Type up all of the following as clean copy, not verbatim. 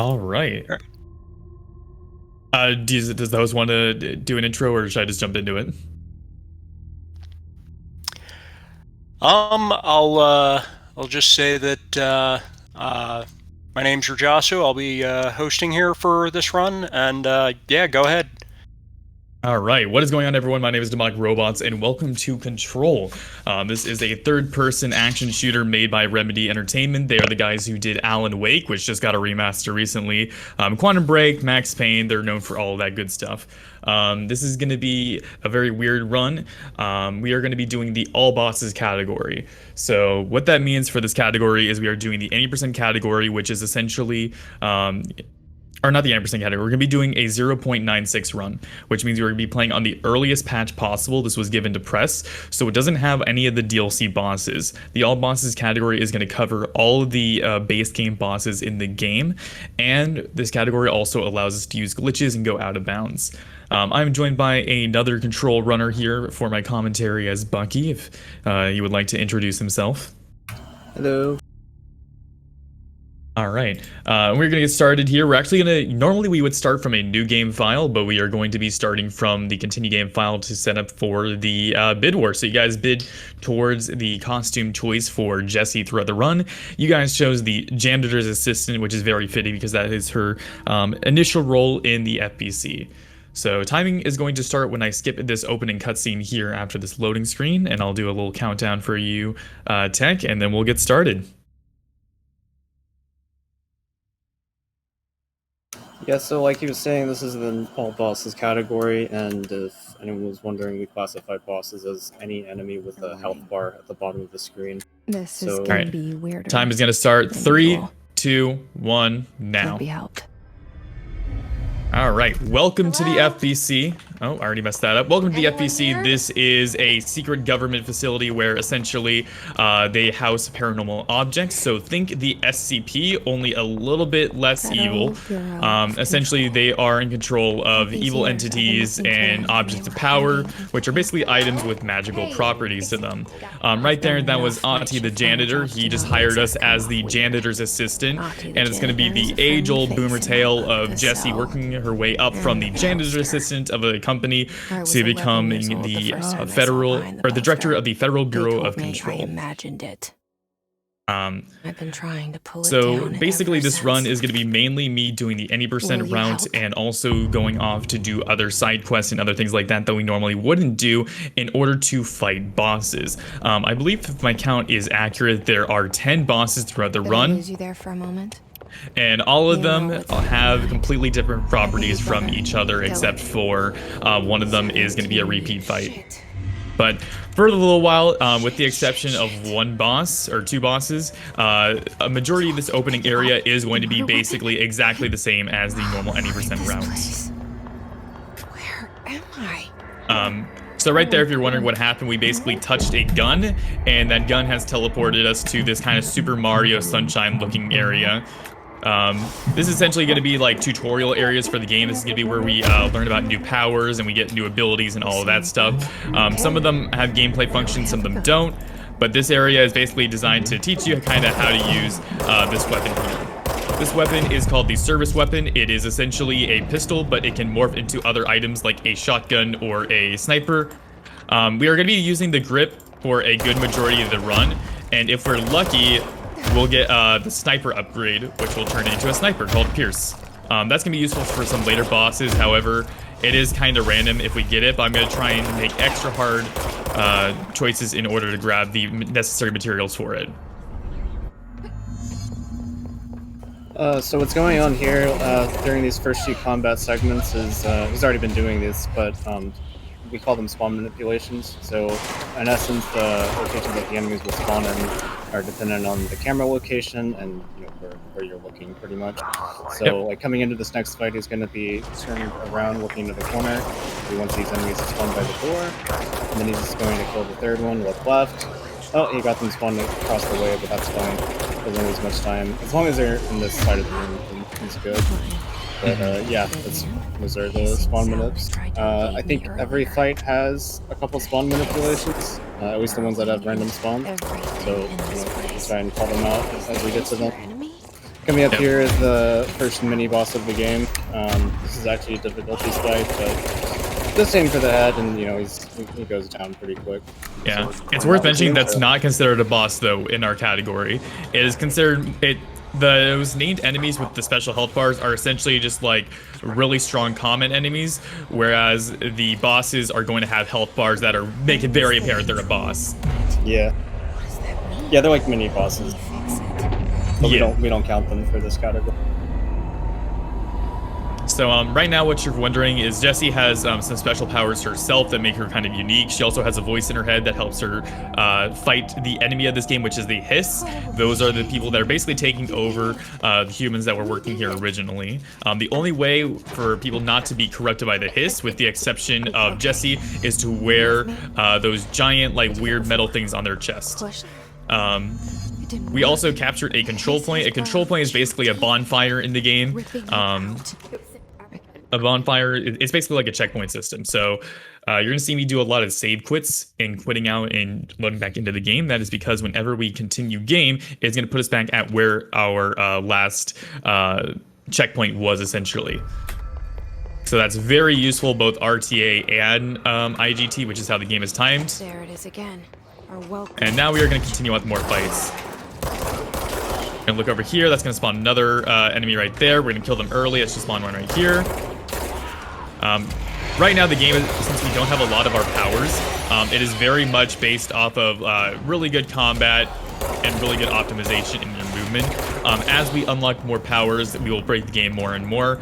All right. Does the host want to do an intro, or should I just jump into it? I'll just say that my name's Rajasu. I'll be hosting here for this run, and yeah, go ahead. All right, what is going on, everyone? My name is DemonicRobots, and welcome to Control. This is a third-person action shooter made by Remedy Entertainment. They are the guys who did Alan Wake, which just got a remaster recently. Quantum Break, Max Payne, they're known for all of that good stuff. This is going to be a very weird run. We are going to be doing the all bosses category. So what that means for this category is we are doing the any percent category, which is essentially or not the 90% category. We're going to be doing a 0.96 run, which means we're going to be playing on the earliest patch possible. This was given to press, so it doesn't have any of the DLC bosses. The all bosses category is going to cover all of the base game bosses in the game, and this category also allows us to use glitches and go out of bounds. I'm joined by another Control runner here for my commentary as Bucky, if you would like to introduce himself. Hello. All right, we're going to get started here. We're actually going to, normally we would start from a new game file, but we are going to be starting from the continue game file to set up for the bid war. So you guys bid towards the costume choice for Jessie throughout the run. You guys chose the janitor's assistant, which is very fitting because that is her initial role in the FBC. So timing is going to start when I skip this opening cutscene here after this loading screen, and I'll do a little countdown for you, Tech, and then we'll get started. Yeah, so like he was saying, this is the all bosses category, and if anyone was wondering, we classify bosses as any enemy with a health bar at the bottom of the screen. This is gonna be weirder. Time is gonna start. 3, 2, 1, now. Can't be helped. All right, welcome to the FBC. Oh, I already messed that up. Welcome to the FBC. This is a secret government facility where essentially they house paranormal objects. So think the SCP, only a little bit less evil. Essentially, they are in control of evil entities and objects of power, which are basically items with magical properties to them. Right there, that was Auntie the janitor. He just hired us as the janitor's assistant, and it's going to be the age-old boomer tale of Jessie working her way up from the janitor's assistant of a company to becoming the federal, or the director of the Federal Bureau of Control. I imagined it. I've been trying to pull it so down basically this since. run is going to be mainly me doing the any percent route and also going off to do other side quests and other things like that we normally wouldn't do in order to fight bosses. I believe if my count is accurate, there are 10 bosses throughout the run. Lose you there for a moment? And all of them have completely different properties from each other, except for one of them is going to be a repeat fight. But for a little while, with the exception of one boss or two bosses, a majority of this opening area is going to be basically exactly the same as the normal any percent routes. Where am I? So right there, if you're wondering what happened, we basically touched a gun, and that gun has teleported us to this kind of Super Mario Sunshine looking area. This is essentially going to be like tutorial areas for the game. This is going to be where we learn about new powers and we get new abilities and all of that stuff. Some of them have gameplay functions, some of them don't, but this area is basically designed to teach you kind of how to use this weapon here. This weapon is called the service weapon. It is essentially a pistol, but it can morph into other items like a shotgun or a sniper. We are going to be using the grip for a good majority of the run, and if we're lucky, we'll get the sniper upgrade, which will turn into a sniper called Pierce. That's going to be useful for some later bosses. However, it is kind of random if we get it, but I'm going to try and make extra hard choices in order to grab the necessary materials for it. So what's going on here during these first few combat segments is, he's already been doing this, but we call them spawn manipulations. So in essence, the locations that the enemies will spawn in are dependent on the camera location and where you're looking pretty much. So like coming into this next fight, he's going to be turning around looking to the corner. He wants these enemies to spawn by the door, and then he's just going to kill the third one, look left. Oh, he got them spawned across the way, but that's fine. Doesn't lose much time. As long as they're in this side of the room, then it's good. But yeah, those are the spawn manips. I think every fight has a couple spawn manipulations, at least the ones that have random spawns. So let's try and call them out as we get to them. Coming up Yep. here is the first mini boss of the game. This is actually a difficulty spike, but just aim for the head, and you know he goes down pretty quick. Yeah, So, it's worth that was the mentioning that's intro. not considered a boss though in our category. It is considered those named enemies with the special health bars are essentially just like really strong common enemies, whereas the bosses are going to have health bars that are make it very apparent they're a boss. Yeah, yeah, they're like mini bosses, but Yeah. we don't count them for this category. So right now what you're wondering is Jessie has some special powers herself that make her kind of unique. She also has a voice in her head that helps her fight the enemy of this game, which is the Hiss. Those are the people that are basically taking over the humans that were working here originally. The only way for people not to be corrupted by the Hiss, with the exception of Jessie, is to wear those giant like weird metal things on their chest. We also captured a control point. A control point is basically a bonfire in the game. A bonfire, it's basically like a checkpoint system. So you're going to see me do a lot of save quits and quitting out and loading back into the game. That is because whenever we continue game, it's going to put us back at where our last checkpoint was essentially. So that's very useful, both RTA and IGT, which is how the game is timed. There it is again. Our welcome. And now we are going to continue on with more fights. And look over here, that's going to spawn another enemy right there. We're going to kill them early. Let's just spawn one right here. Right now, the game, since we don't have a lot of our powers, it is very much based off of really good combat and really good optimization in your movement. As we unlock more powers, we will break the game more and more.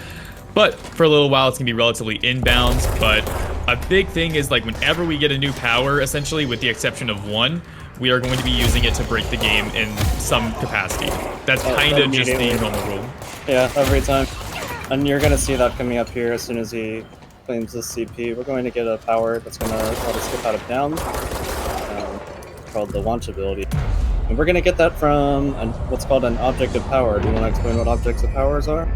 But for a little while, it's going to be relatively inbounds. But a big thing is, like, whenever we get a new power, essentially, with the exception of one, we are going to be using it to break the game in some capacity. That's kind of just the normal rule. Yeah, every time. And you're going to see that coming up here as soon as he claims the CP. We're going to get a power that's going to let us skip out of downs, called the launch ability. And we're going to get that from what's called an object of power. Do you want to explain what objects of powers are?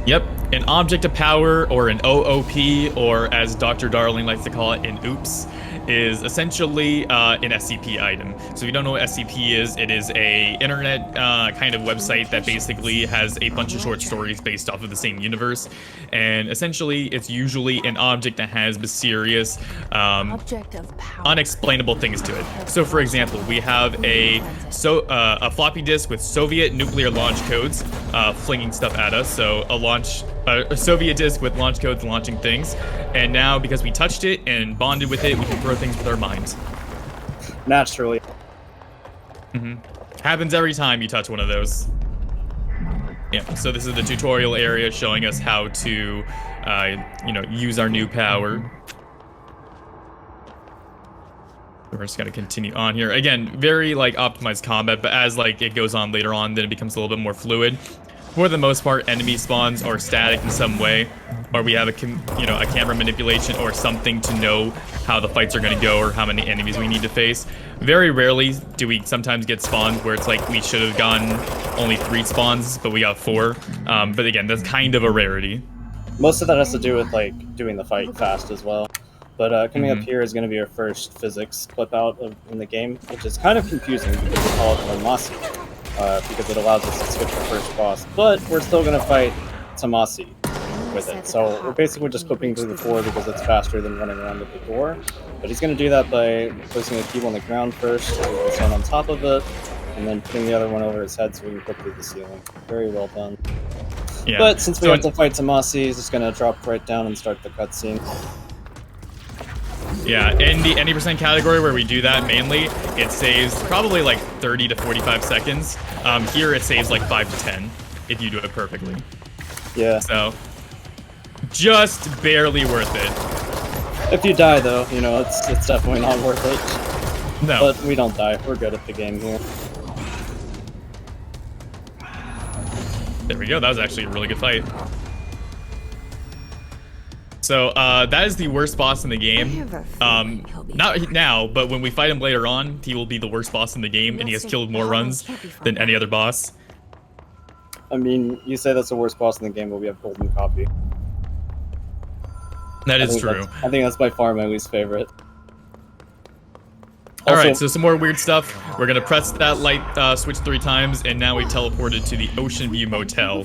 Yep, an object of power, or an OOP, or as Dr. Darling likes to call it, an OOPS, is essentially an SCP item. So if you don't know what SCP is, it is a internet kind of website that basically has a bunch of short stories based off of the same universe. And essentially, it's usually an object that has mysterious, unexplainable things to it. So for example, we have a floppy disk with Soviet nuclear launch codes flinging stuff at us. So a Soviet disk with launch codes launching things. And now, because we touched it and bonded with it, we can throw things with our minds. Naturally. Happens every time you touch one of those. Yeah, so this is the tutorial area showing us how to, use our new power. We're just gonna continue on here. Again, very like optimized combat, but as like it goes on later on, then it becomes a little bit more fluid. For the most part, enemy spawns are static in some way, or we have a camera manipulation or something to know how the fights are going to go or how many enemies we need to face. Very rarely do we sometimes get spawns where it's like we should have gotten only 3 spawns, but we got 4. But again, that's kind of a rarity. Most of that has to do with like doing the fight fast as well. But coming up here is going to be our first physics clip out in the game, which is kind of confusing because we call it Tamasi. Because it allows us to skip the first boss, but we're still going to fight Tamasi with it. So we're basically just clipping through the floor because it's faster than running around with the door. But he's going to do that by placing a cube on the ground first, so we can stand on top of it, and then putting the other one over his head so we can clip through the ceiling. Very well done. Yeah. But since we have to fight Tamasi, he's just going to drop right down and start the cutscene. Yeah, in the any percent category where we do that mainly, it saves probably like 30 to 45 seconds. Here it saves like 5 to 10 if you do it perfectly. Yeah. So, just barely worth it. If you die though, you know, it's definitely not worth it. No. But we don't die. We're good at the game here. There we go. That was actually a really good fight. So that is the worst boss in the game. Not now, but when we fight him later on, he will be the worst boss in the game, and he has killed more runs than any other boss. I mean, you say that's the worst boss in the game, but we have Golden Copy. That is true. I think that's by far my least favorite. All Alright, so some more weird stuff. We're gonna press that light switch 3 times, and now we teleported to the Ocean View Motel.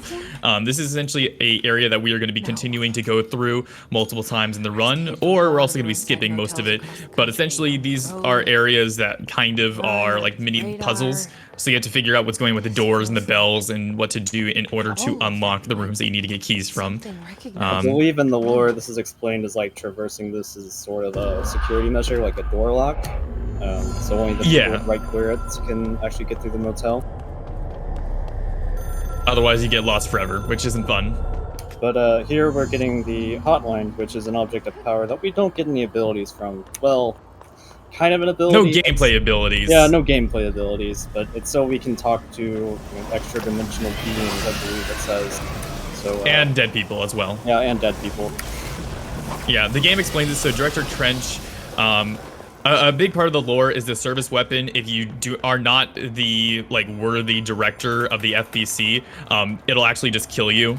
This is essentially a area that we are gonna be continuing to go through multiple times in the run, or we're also gonna be skipping most of it. But essentially, these are areas that kind of are like mini puzzles. So you have to figure out what's going with the doors and the bells and what to do in order to unlock the rooms that you need to get keys from. I believe in the lore, this is explained as like traversing this is sort of a security measure, like a door lock. So only the people with right clearance can actually get through the motel. Otherwise, you get lost forever, which isn't fun. But here we're getting the hotline, which is an object of power that we don't get any abilities from. Well, kind of an ability. No gameplay abilities. Yeah, no gameplay abilities, but it's so we can talk to extra dimensional beings, I believe it says. So, and dead people as well. Yeah, and dead people. Yeah, the game explains it. So Director Trench, a big part of the lore is the service weapon. If you are not the worthy director of the FBC, it'll actually just kill you.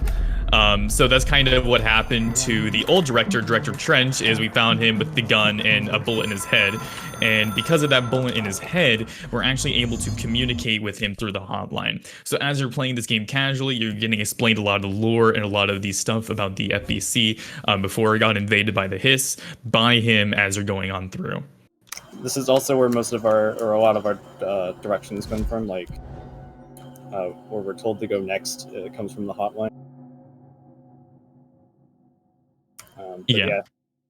So that's kind of what happened to the old director, Director Trench, is we found him with the gun and a bullet in his head. And because of that bullet in his head, we're actually able to communicate with him through the hotline. So as you're playing this game casually, you're getting explained a lot of the lore and a lot of the stuff about the FBC before it got invaded by the Hiss by him as you're going on through. This is also where most of our, or a lot of our directions come from, like where we're told to go next, it comes from the hotline. Yeah.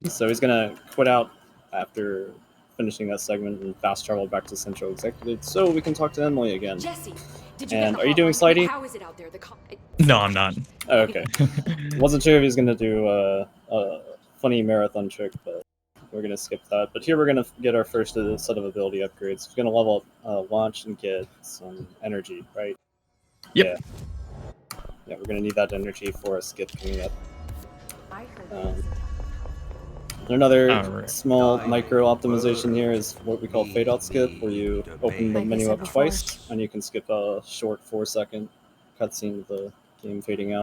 So he's gonna quit out after finishing that segment and fast travel back to Central Executive so we can talk to Emily again. Jesse, did you and get are you doing slidey? How is it out there? No, I'm not. Oh, okay. Wasn't sure if he's gonna do a funny marathon trick, but we're gonna skip that. But here we're gonna get our first set of ability upgrades. We're gonna level up launch and get some energy, right? Yep. Yeah, we're gonna need that energy for a skip coming up. Another small micro optimization here is what we call fade out skip, where you open the menu up twice and you can skip a short 4-second cutscene of the game fading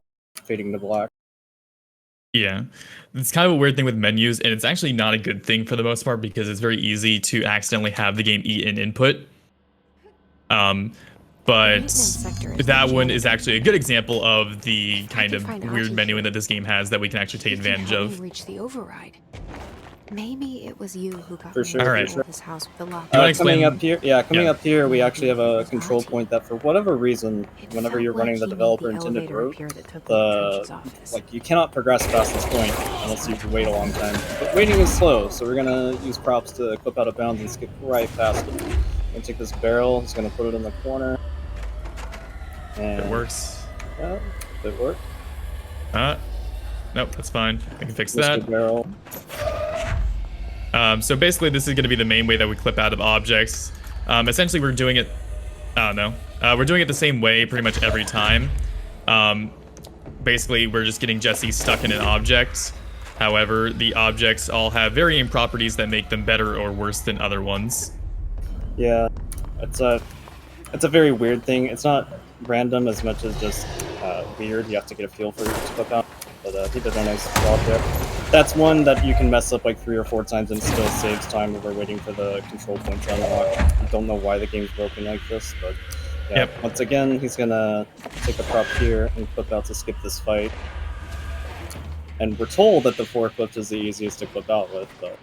to black. Yeah, it's kind of a weird thing with menus, and it's actually not a good thing for the most part because it's very easy to accidentally have the game eat an input. But that one is actually a good example of the kind of weird menuing that this game has that we can actually take advantage of. Reach the override. Maybe it was you who got for sure. All right. this house with the lock. Coming up here, we actually have a control point that, for whatever reason, whenever you're running the developer intended route, you cannot progress past this point unless you wait a long time. But waiting is slow, so we're gonna use props to clip out of bounds and skip right past it. I'm gonna take this barrel, just gonna put it in the corner. And it works. Yeah, it worked. Nope, that's fine. I can fix Mr. that. Barrel. So basically, this is going to be the main way that we clip out of objects. Essentially, we're doing it. I don't know. We're doing it the same way pretty much every time. Basically, we're just getting Jesse stuck in an object. However, the objects all have varying properties that make them better or worse than other ones. Yeah, it's a very weird thing. It's not random as much as just weird. You have to get a feel for each clip out. But he did a nice job there. That's one that you can mess up like 3 or 4 times and it still saves time when we're waiting for the control point to unlock. I don't know why the game's broken like this, but yeah. Yep. Once again, he's gonna take a prop here and clip out to skip this fight. And we're told that the forklift is the easiest to clip out with, but...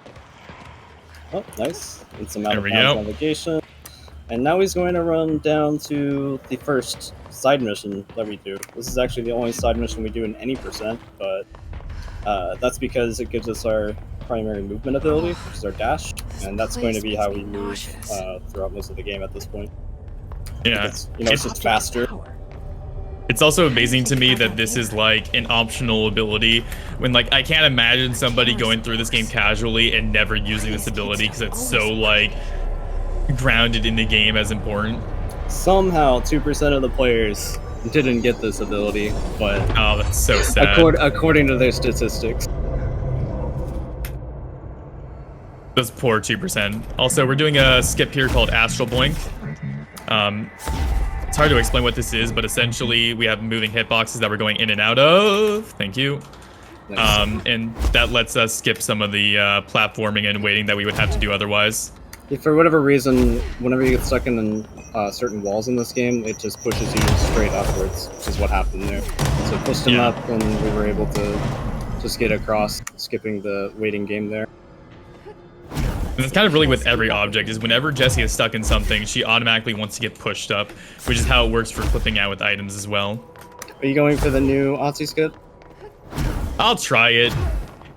Oh, nice. It's some out of bounds navigation. And now he's going to run down to the first side mission that we do. This is actually the only side mission we do in any percent, but that's because it gives us our primary movement ability, which is our dash, and that's going to be how we move throughout most of the game at this point. Yeah. It's just faster. It's also amazing to me that this is like an optional ability when I can't imagine somebody going through this game casually and never using this ability because it's so grounded in the game as important. Somehow 2% of the players didn't get this ability, but oh, that's so sad. According to their statistics. Those poor 2%. Also, we're doing a skip here called Astral Blink. It's hard to explain what this is, but essentially we have moving hitboxes that we're going in and out of. Thank you. Nice. And that lets us skip some of the platforming and waiting that we would have to do otherwise. If for whatever reason, whenever you get stuck in certain walls in this game, it just pushes you straight upwards, which is what happened there. So it pushed him up, and we were able to just get across, skipping the waiting game there. And it's kind of really with every object, is whenever Jessie is stuck in something, she automatically wants to get pushed up, which is how it works for flipping out with items as well. Are you going for the new Aussie skip? I'll try it.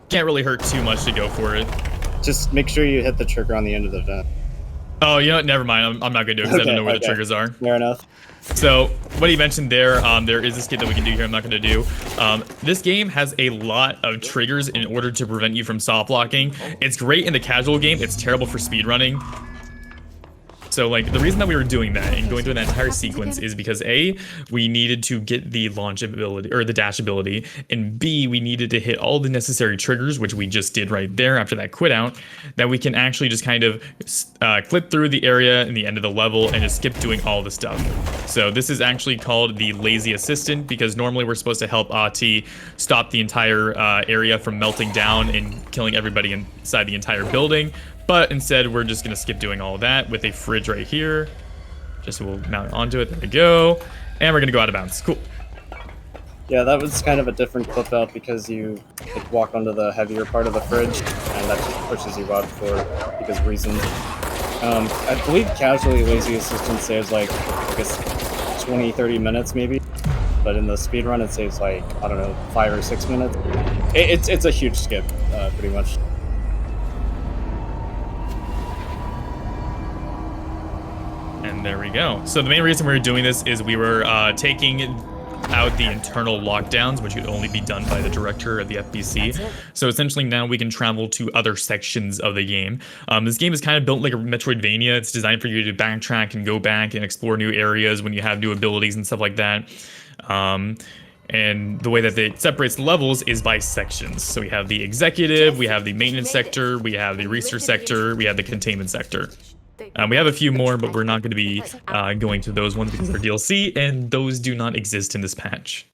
Can't really hurt too much to go for it. Just make sure you hit the trigger on the end of the vent. Oh, you know what? Never mind. I'm not going to do it because I don't know where the triggers are. Fair enough. So, what he mentioned there, there is a skip that we can do here. I'm not going to do. This game has a lot of triggers in order to prevent you from soft locking. It's great in the casual game. It's terrible for speedrunning. So, like, the reason that we were doing that and going through that entire sequence is because A, we needed to get the launch ability, or the dash ability, and B, we needed to hit all the necessary triggers, which we just did right there after that quit out, that we can actually just kind of clip through the area in the end of the level and just skip doing all the stuff. So this is actually called the Lazy Assistant, because normally we're supposed to help Ahti stop the entire area from melting down and killing everybody inside the entire building. But instead, we're just going to skip doing all of that with a fridge right here. Just so we'll mount onto it. There we go. And we're going to go out of bounds. Cool. Yeah, that was kind of a different clip out because you walk onto the heavier part of the fridge, and that just pushes you out for because reasons. I believe casually Lazy Assistant saves like, I guess, 20-30 minutes maybe. But in the speedrun, it saves like, I don't know, 5 or 6 minutes. It's a huge skip, pretty much. And there we go. So the main reason we were doing this is we were taking out the internal lockdowns, which could only be done by the director of the FBC. So essentially now we can travel to other sections of the game. This game is kind of built like a Metroidvania. It's designed for you to backtrack and go back and explore new areas when you have new abilities and stuff like that. And the way that it separates the levels is by sections. So we have the executive, we have the maintenance sector, we have the research sector, we have the containment sector. We have a few more, but we're not going to be going to those ones because they're DLC, and those do not exist in this patch.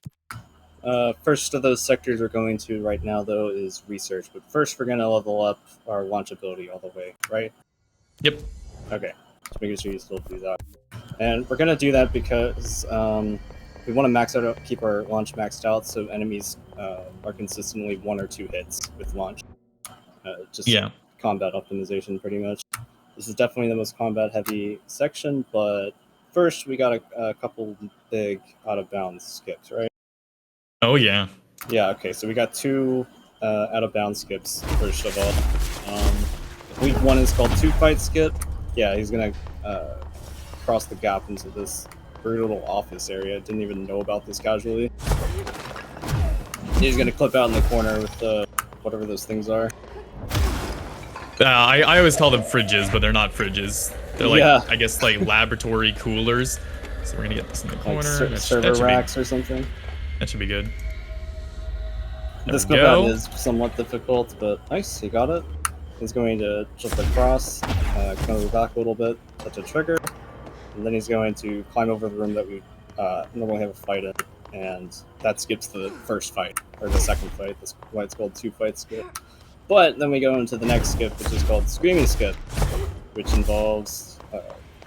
First of those sectors we're going to right now, though, is research. But first, we're going to level up our launch ability all the way, right? Yep. Okay. Just making sure you still do that. And we're going to do that because we want to max out, keep our launch maxed out, so enemies are consistently 1 or 2 hits with launch. Just combat optimization, pretty much. This is definitely the most combat-heavy section, but first we got a couple big out-of-bounds skips, right? Oh, yeah. Yeah, okay, so we got 2 out-of-bounds skips, first of all. I believe one is called 2-fight skip. Yeah, he's going to cross the gap into this brutal little office area. Didn't even know about this casually. He's going to clip out in the corner with whatever those things are. I always call them fridges, but they're not fridges. They're like, I guess, like laboratory coolers. So we're gonna get this in the corner. Like server racks or something. That should be good. This clip out is somewhat difficult, but nice, he got it. He's going to jump across, come over back a little bit, touch a trigger, and then he's going to climb over the room that we normally have a fight in, and that skips the first fight, or the second fight. That's why it's called 2-fight skip. But then we go into the next skip, which is called Screaming Skip, which involves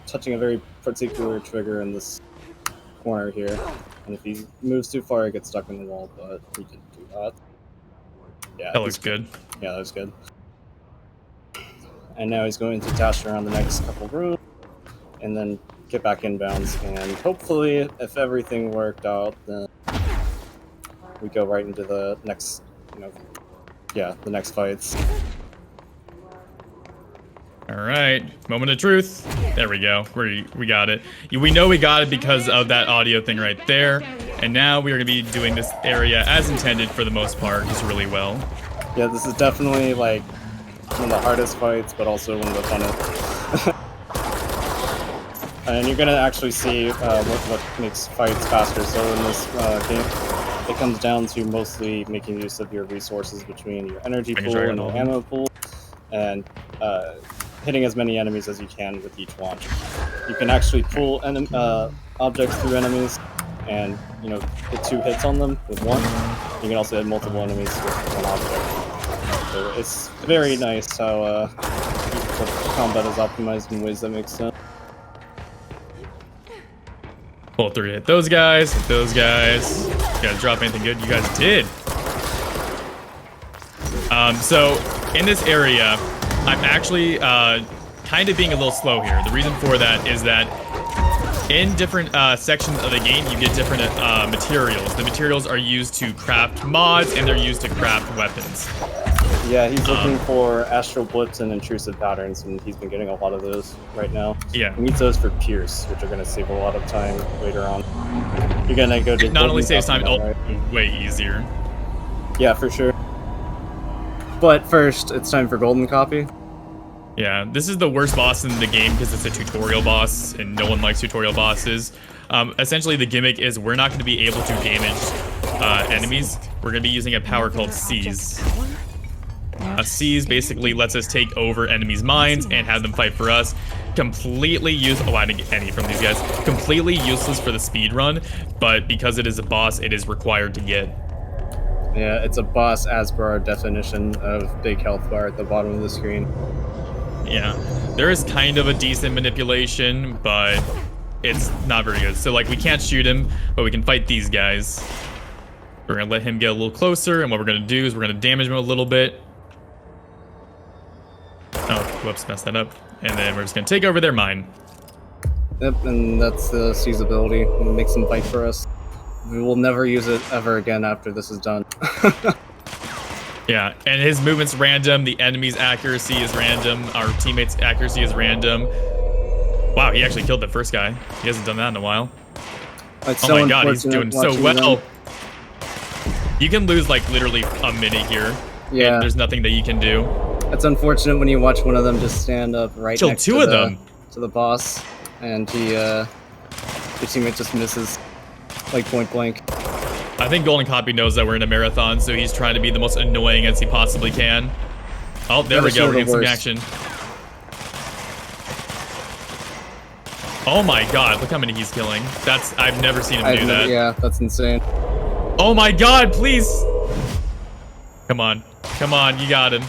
touching a very particular trigger in this corner here. And if he moves too far, he gets stuck in the wall, but we didn't do that. Yeah, that looks good. Yeah, that was good. And now he's going to dash around the next couple rooms, and then get back inbounds. And hopefully, if everything worked out, then we go right into the next, the next fights. All right, moment of truth. There we go. We got it. We know we got it because of that audio thing right there. And now we are going to be doing this area as intended for the most part, just really well. Yeah, this is definitely like one of the hardest fights, but also one of the funnest. And you're going to actually see what makes fights faster. So in this game, it comes down to mostly making use of your resources between your energy pool and your ammo pool, and hitting as many enemies as you can with each launch. You can actually pull objects through enemies, and get 2 hits on them with one. You can also hit multiple enemies with 1 object. So it's very nice how the combat is optimized in ways that make sense. Pull through to hit those guys, hit those guys. You guys drop anything good? You guys did. So in this area, I'm actually kind of being a little slow here. The reason for that is that in different sections of the game, you get different materials. The materials are used to craft mods, and they're used to craft weapons. Yeah, he's looking for astral blips and intrusive patterns, and he's been getting a lot of those right now. Yeah. He needs those for Pierce, which are going to save a lot of time later on. You're going to go to... It not only saves time, right? way easier. Yeah, for sure. But first, it's time for Golden Copy. Yeah, this is the worst boss in the game because it's a tutorial boss, and no one likes tutorial bosses. Essentially, the gimmick is we're not going to be able to damage enemies. We're going to be using a power called Seize. A Seize basically lets us take over enemies' minds and have them fight for us. Completely useless. Oh, I didn't get any from these guys. Completely useless for the speed run, but because it is a boss, it is required to get. Yeah, it's a boss as per our definition of big health bar at the bottom of the screen. Yeah, there is kind of a decent manipulation, but it's not very good. So, like, we can't shoot him, but we can fight these guys. We're going to let him get a little closer, and what we're going to do is we're going to damage him a little bit. Oh, whoops, messed that up. And then we're just going to take over their mine. Yep, and that's the Seize ability. It makes them fight for us. We will never use it ever again after this is done. Yeah, and his movement's random, the enemy's accuracy is random, our teammate's accuracy is random. Wow, he actually killed the first guy. He hasn't done that in a while. It's Oh my god, he's doing so well. You can lose like literally a minute here. Yeah. And there's nothing that you can do. It's unfortunate when you watch one of them just stand up right Killed next two to of them. To the boss, and your teammate just misses, like point blank. I think Golden Copy knows that we're in a marathon, so he's trying to be the most annoying as he possibly can. Oh, there we go. We're getting some action. Oh my god, look how many he's killing. I've never seen him do that. Yeah, that's insane. Oh my god, please! Come on. Come on, you got him.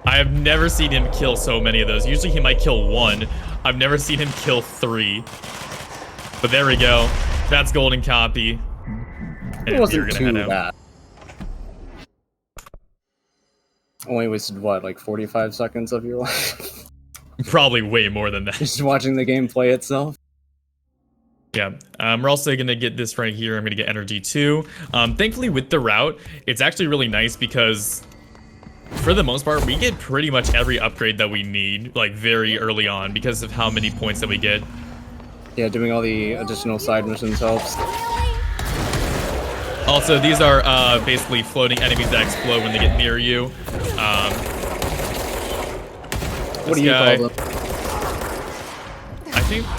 I have never seen him kill so many of those. Usually he might kill one. I've never seen him kill 3. But there we go. That's Golden Copy. And It wasn't you're gonna too head out. bad. Only wasted, what, like 45 seconds of your life? Probably way more than that. Just watching the game play itself? Yeah, we're also going to get this right here. I'm going to get energy too. Thankfully, with the route, it's actually really nice because for the most part, we get pretty much every upgrade that we need, like, very early on because of how many points that we get. Yeah, doing all the additional side missions helps. Also, these are basically floating enemies that explode when they get near you. What do you call them?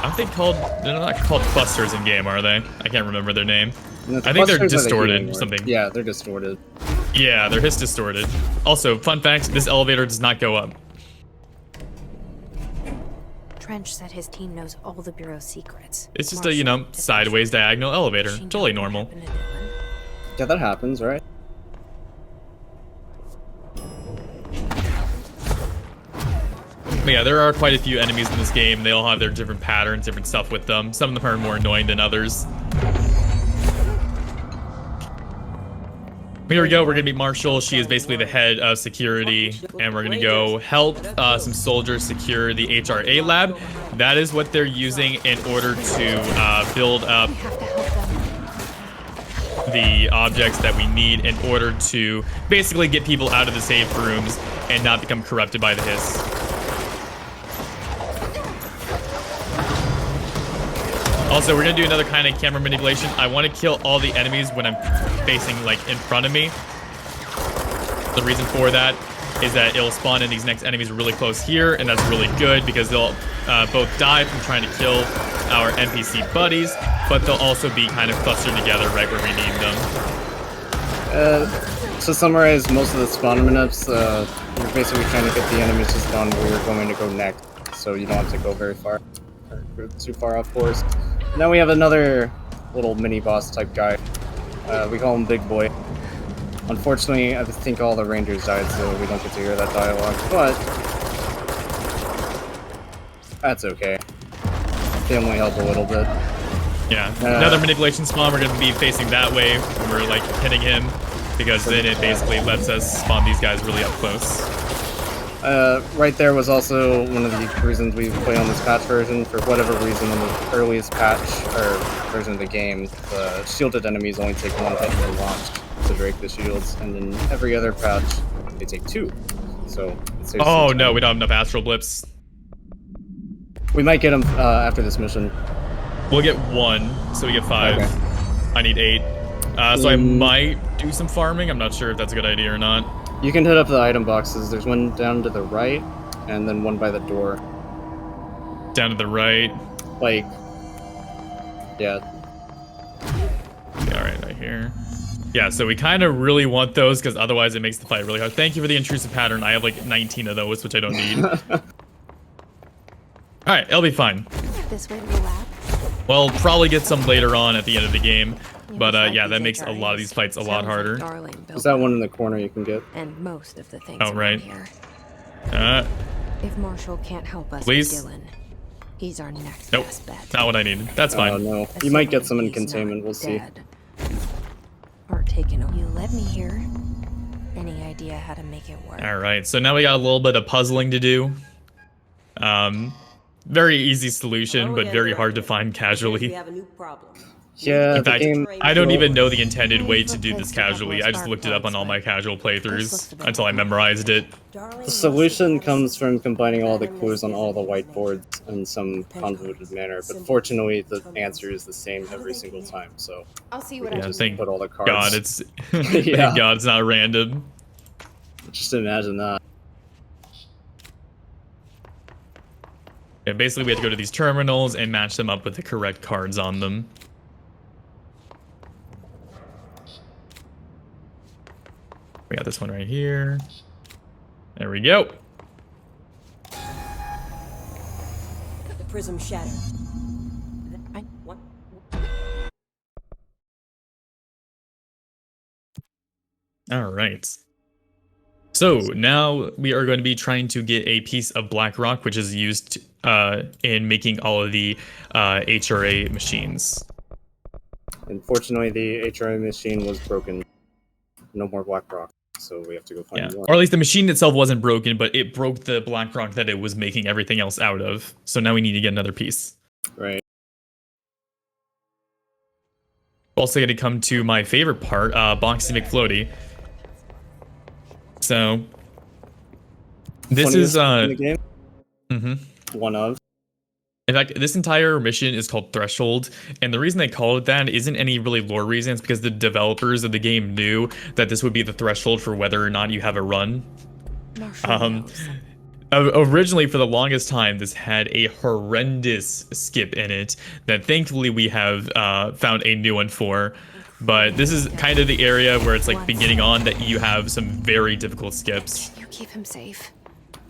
Aren't they called? They're not called clusters in game, are they? I can't remember their name. I think they're Clusters are the distorted healing or word. something. Yeah, they're distorted. Yeah, their hits distorted. Also, fun fact: this elevator does not go up. Trench said his team knows all the Bureau's secrets. It's just a, you know, sideways diagonal elevator. Totally normal. Yeah, that happens, right? But yeah, there are quite a few enemies in this game. They all have their different patterns, different stuff with them. Some of them are more annoying than others. Here we go. We're going to meet Marshall. She is basically the head of security. And we're going to go help some soldiers secure the HRA lab. That is what they're using in order to build up the objects that we need in order to basically get people out of the safe rooms and not become corrupted by the hiss. Also, we're gonna do another kind of camera manipulation. I want to kill all the enemies when I'm facing like in front of me. The reason for that is that it'll spawn in these next enemies really close here, and that's really good because they'll both die from trying to kill our NPC buddies, but they'll also be kind of clustered together right where we need them. To summarize most of the spawn minutes, you're basically trying to get the enemies to spawn where you're going to go next, so you don't have to go very far, or go too far off course. Now we have another little mini boss type guy. We call him Big Boy. Unfortunately, I think all the rangers died, so we don't get to hear that dialogue, but that's okay. They only help a little bit. Yeah, another manipulation spawn. We're going to be facing that way when we're like hitting him, because then it basically lets us spawn these guys really up close. Right there was also one of the reasons we play on this patch version. For whatever reason, on the earliest patch or version of the game, the shielded enemies only take one hit per launch to break the shields, and then every other patch they take two. So it saves Oh some no, time. we don't have enough astral blips. We might get them after this mission. We'll get 1, so we get 5. Okay. I need 8. So I might do some farming. I'm not sure if that's a good idea or not. You can hit up the item boxes. There's one down to the right, and then one by the door. Down to the right. Like, yeah. All right, right here. Yeah, so we kind of really want those, because otherwise it makes the fight really hard. Thank you for the intrusive pattern. I have like 19 of those, which I don't need. All right, it'll be fine. This way to the lab. Well, probably get some later on at the end of the game. You But must like yeah, that these makes a lot of these fights a lot Sounds like harder. Darling built There's that one them. in the corner you can get. And most of the things Oh, right. around here. Uh, If Marshall can't help us Please? with Dylan, he's our next Nope, best bet. not what I needed. That's Oh fine. no, you might get some in Assuming he's containment. not We'll see. dead. Or taken away. You let me hear. Any idea how to make it work? All right, so now we got a little bit of puzzling to do. Very easy solution, but very hard to find We casually. have a new problem. Yeah, In the fact, game. I don't well, even know the intended way to do this casually. I just looked it up on all my casual playthroughs until I memorized it. Darling, The solution comes from combining all the clues on all the whiteboards in some convoluted manner, but fortunately the answer is the same every single time, so I'll see we what can I Yeah, just thank put all the cards. God, it's Yeah. thank God it's not random. Just imagine that. Yeah, basically we have to go to these terminals and match them up with the correct cards on them. We got this one right here. There we go. the prism shattered. What? All right. So now we are going to be trying to get a piece of black rock, which is used in making all of the HRA machines. Unfortunately, the HRA machine was broken. No more black rock, so we have to go find Yeah, more. or at least the machine itself wasn't broken, but it broke the black rock that it was making everything else out of. So now we need to get another piece. Right. Also going to come to my favorite part, Boxy McFloaty. So this is Funniest in the game. mhm. One of. In fact, this entire mission is called Threshold, and the reason they call it that isn't any really lore reason. It's because the developers of the game knew that this would be the threshold for whether or not you have a run. Marshall knows. Originally, for the longest time, this had a horrendous skip in it that thankfully we have found a new one for. But this is kind of the area where it's like beginning on that you have some very difficult skips. You keep him safe.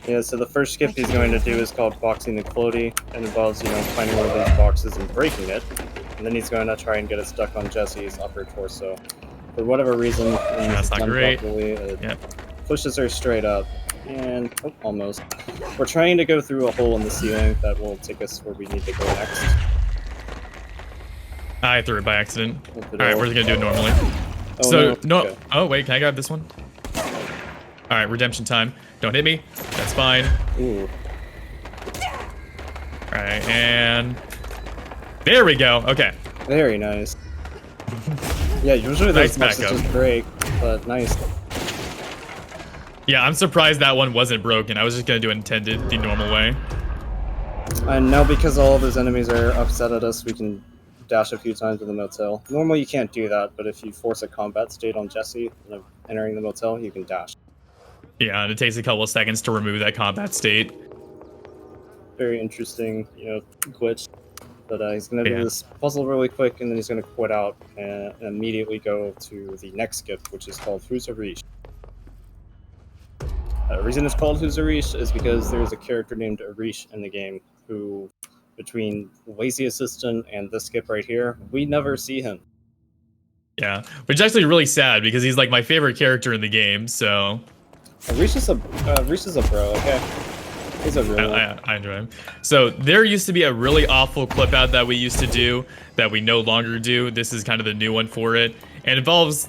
Yeah, so the first skip he's going to do is called Boxing the Floaty, and involves, finding one of those boxes and breaking it. And then he's going to try and get it stuck on Jesse's upper torso. For whatever reason, when That's it's not done great. properly, it Yep. pushes her straight up. And, oh, almost. We're trying to go through a hole in the ceiling that will take us where we need to go next. I threw it by accident. With the All right, door. we're gonna do it normally. Oh, So no. Okay. Oh wait, can I grab this one? All right, redemption time. Don't hit me. That's fine. Ooh. All right, and there we go. Okay. Very nice. Yeah, usually Nice those boxes backup. just break, but nice. Yeah, I'm surprised that one wasn't broken. I was just gonna do it intended the normal way. And now because all of those enemies are upset at us, we can dash a few times to the motel. Normally you can't do that, but if you force a combat state on Jesse entering the motel, you can dash. Yeah, and it takes a couple of seconds to remove that combat state. Very interesting, glitch. But he's going to Yeah. do this puzzle really quick, and then he's going to quit out and immediately go to the next skip, which is called Who's a Reach. The reason it's called Who's a Reach is because there's a character named Arish in the game who, between Lazy Assistant and this skip right here, we never see him. Yeah, which is actually really sad because he's like my favorite character in the game. So Reese is a bro. Okay, he's a real one. I enjoy him. So there used to be a really awful clip out that we used to do that we no longer do. This is kind of the new one for it, and involves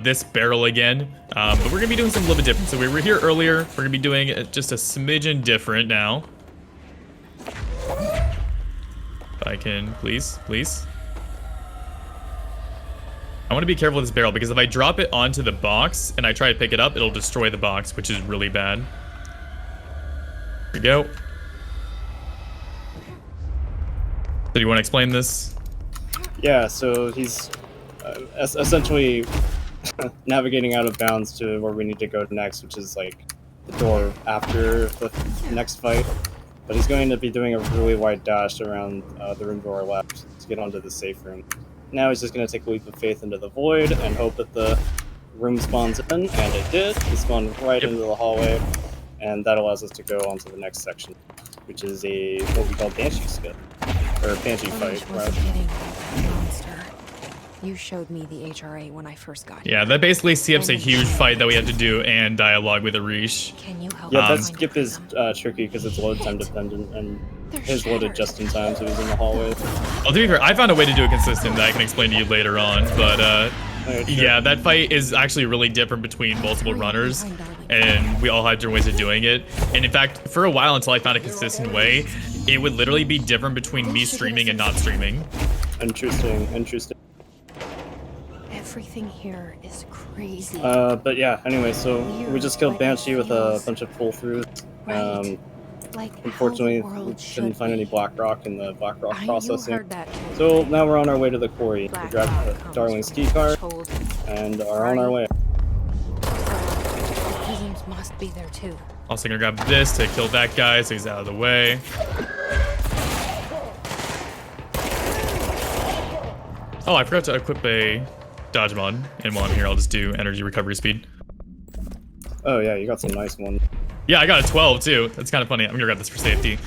this barrel again. But we're gonna be doing something a little bit different. So we were here earlier. We're gonna be doing it just a smidgen different now. If I can, please. I want to be careful with this barrel because if I drop it onto the box and I try to pick it up, it'll destroy the box, which is really bad. Here we go. So do you want to explain this? Yeah, so he's essentially navigating out of bounds to where we need to go next, which is like the door after the next fight. But he's going to be doing a really wide dash around the room to our left to get onto the safe room. Now he's just going to take a leap of faith into the void and hope that the room spawns in, and it did. He spawned right into the hallway, and that allows us to go on to the next section, which is a what we call Banshee skip, or Banshee fight. Right? Monster. You showed me the HRA when I first got here. Yeah, that basically skips a huge fight that we had to do and dialogue with Arish. Can you help Yeah, me that find skip is tricky because it's load time dependent, and his loaded just in time, so he's in the hallway. Well, to be fair, I found a way to do it consistent that I can explain to you later on, but Alright, sure. yeah, that fight is actually really different between multiple runners, and we all had different ways of doing it. And in fact, for a while until I found a consistent way, it would literally be different between me streaming and not streaming. Interesting. Everything here is crazy. But yeah, anyway, so we just killed Banshee with a bunch of pull-throughs. Like Unfortunately, how the world we should didn't find any be. black rock in the black rock You processing. heard that too. So now we're on our way to the quarry. We Black grabbed rock the comes Darling's from key card cold. and are on our way. The prisms must be there too. Also gonna grab this to kill that guy so he's out of the way. Oh, I forgot to equip a dodge mod, and while I'm here, I'll just do energy recovery speed. Oh yeah, you got some nice ones. Yeah, I got a 12 too. That's kind of funny. I'm gonna grab this for safety.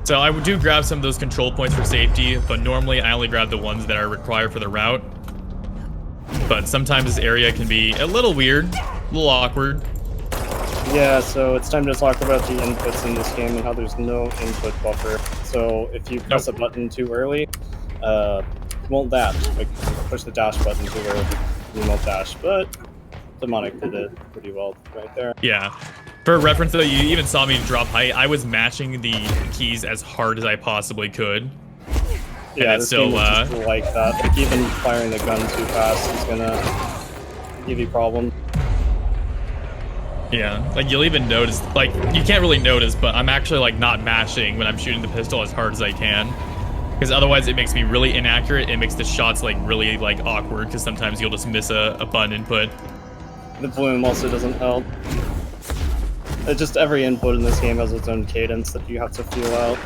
So I do grab some of those control points for safety, but normally I only grab the ones that are required for the route. But sometimes this area can be a little weird, a little awkward. Yeah, so it's time to talk about the inputs in this game and how there's no input buffer. So if you press a button too early, you won't dash. Like, if you push the dash button too early, you won't dash. But Demonic did it pretty well right there. Yeah. For reference though, you even saw me drop height. I was matching the keys as hard as I possibly could. Yeah, it's this still, game is just like that. Like, even firing the gun too fast is gonna give you problems. Yeah, like you'll even notice, like you can't really notice, but I'm actually like not mashing when I'm shooting the pistol as hard as I can. Because otherwise it makes me really inaccurate. It makes the shots like really like awkward because sometimes you'll just miss a button input. The bloom also doesn't help. Just every input in this game has its own cadence that you have to feel out.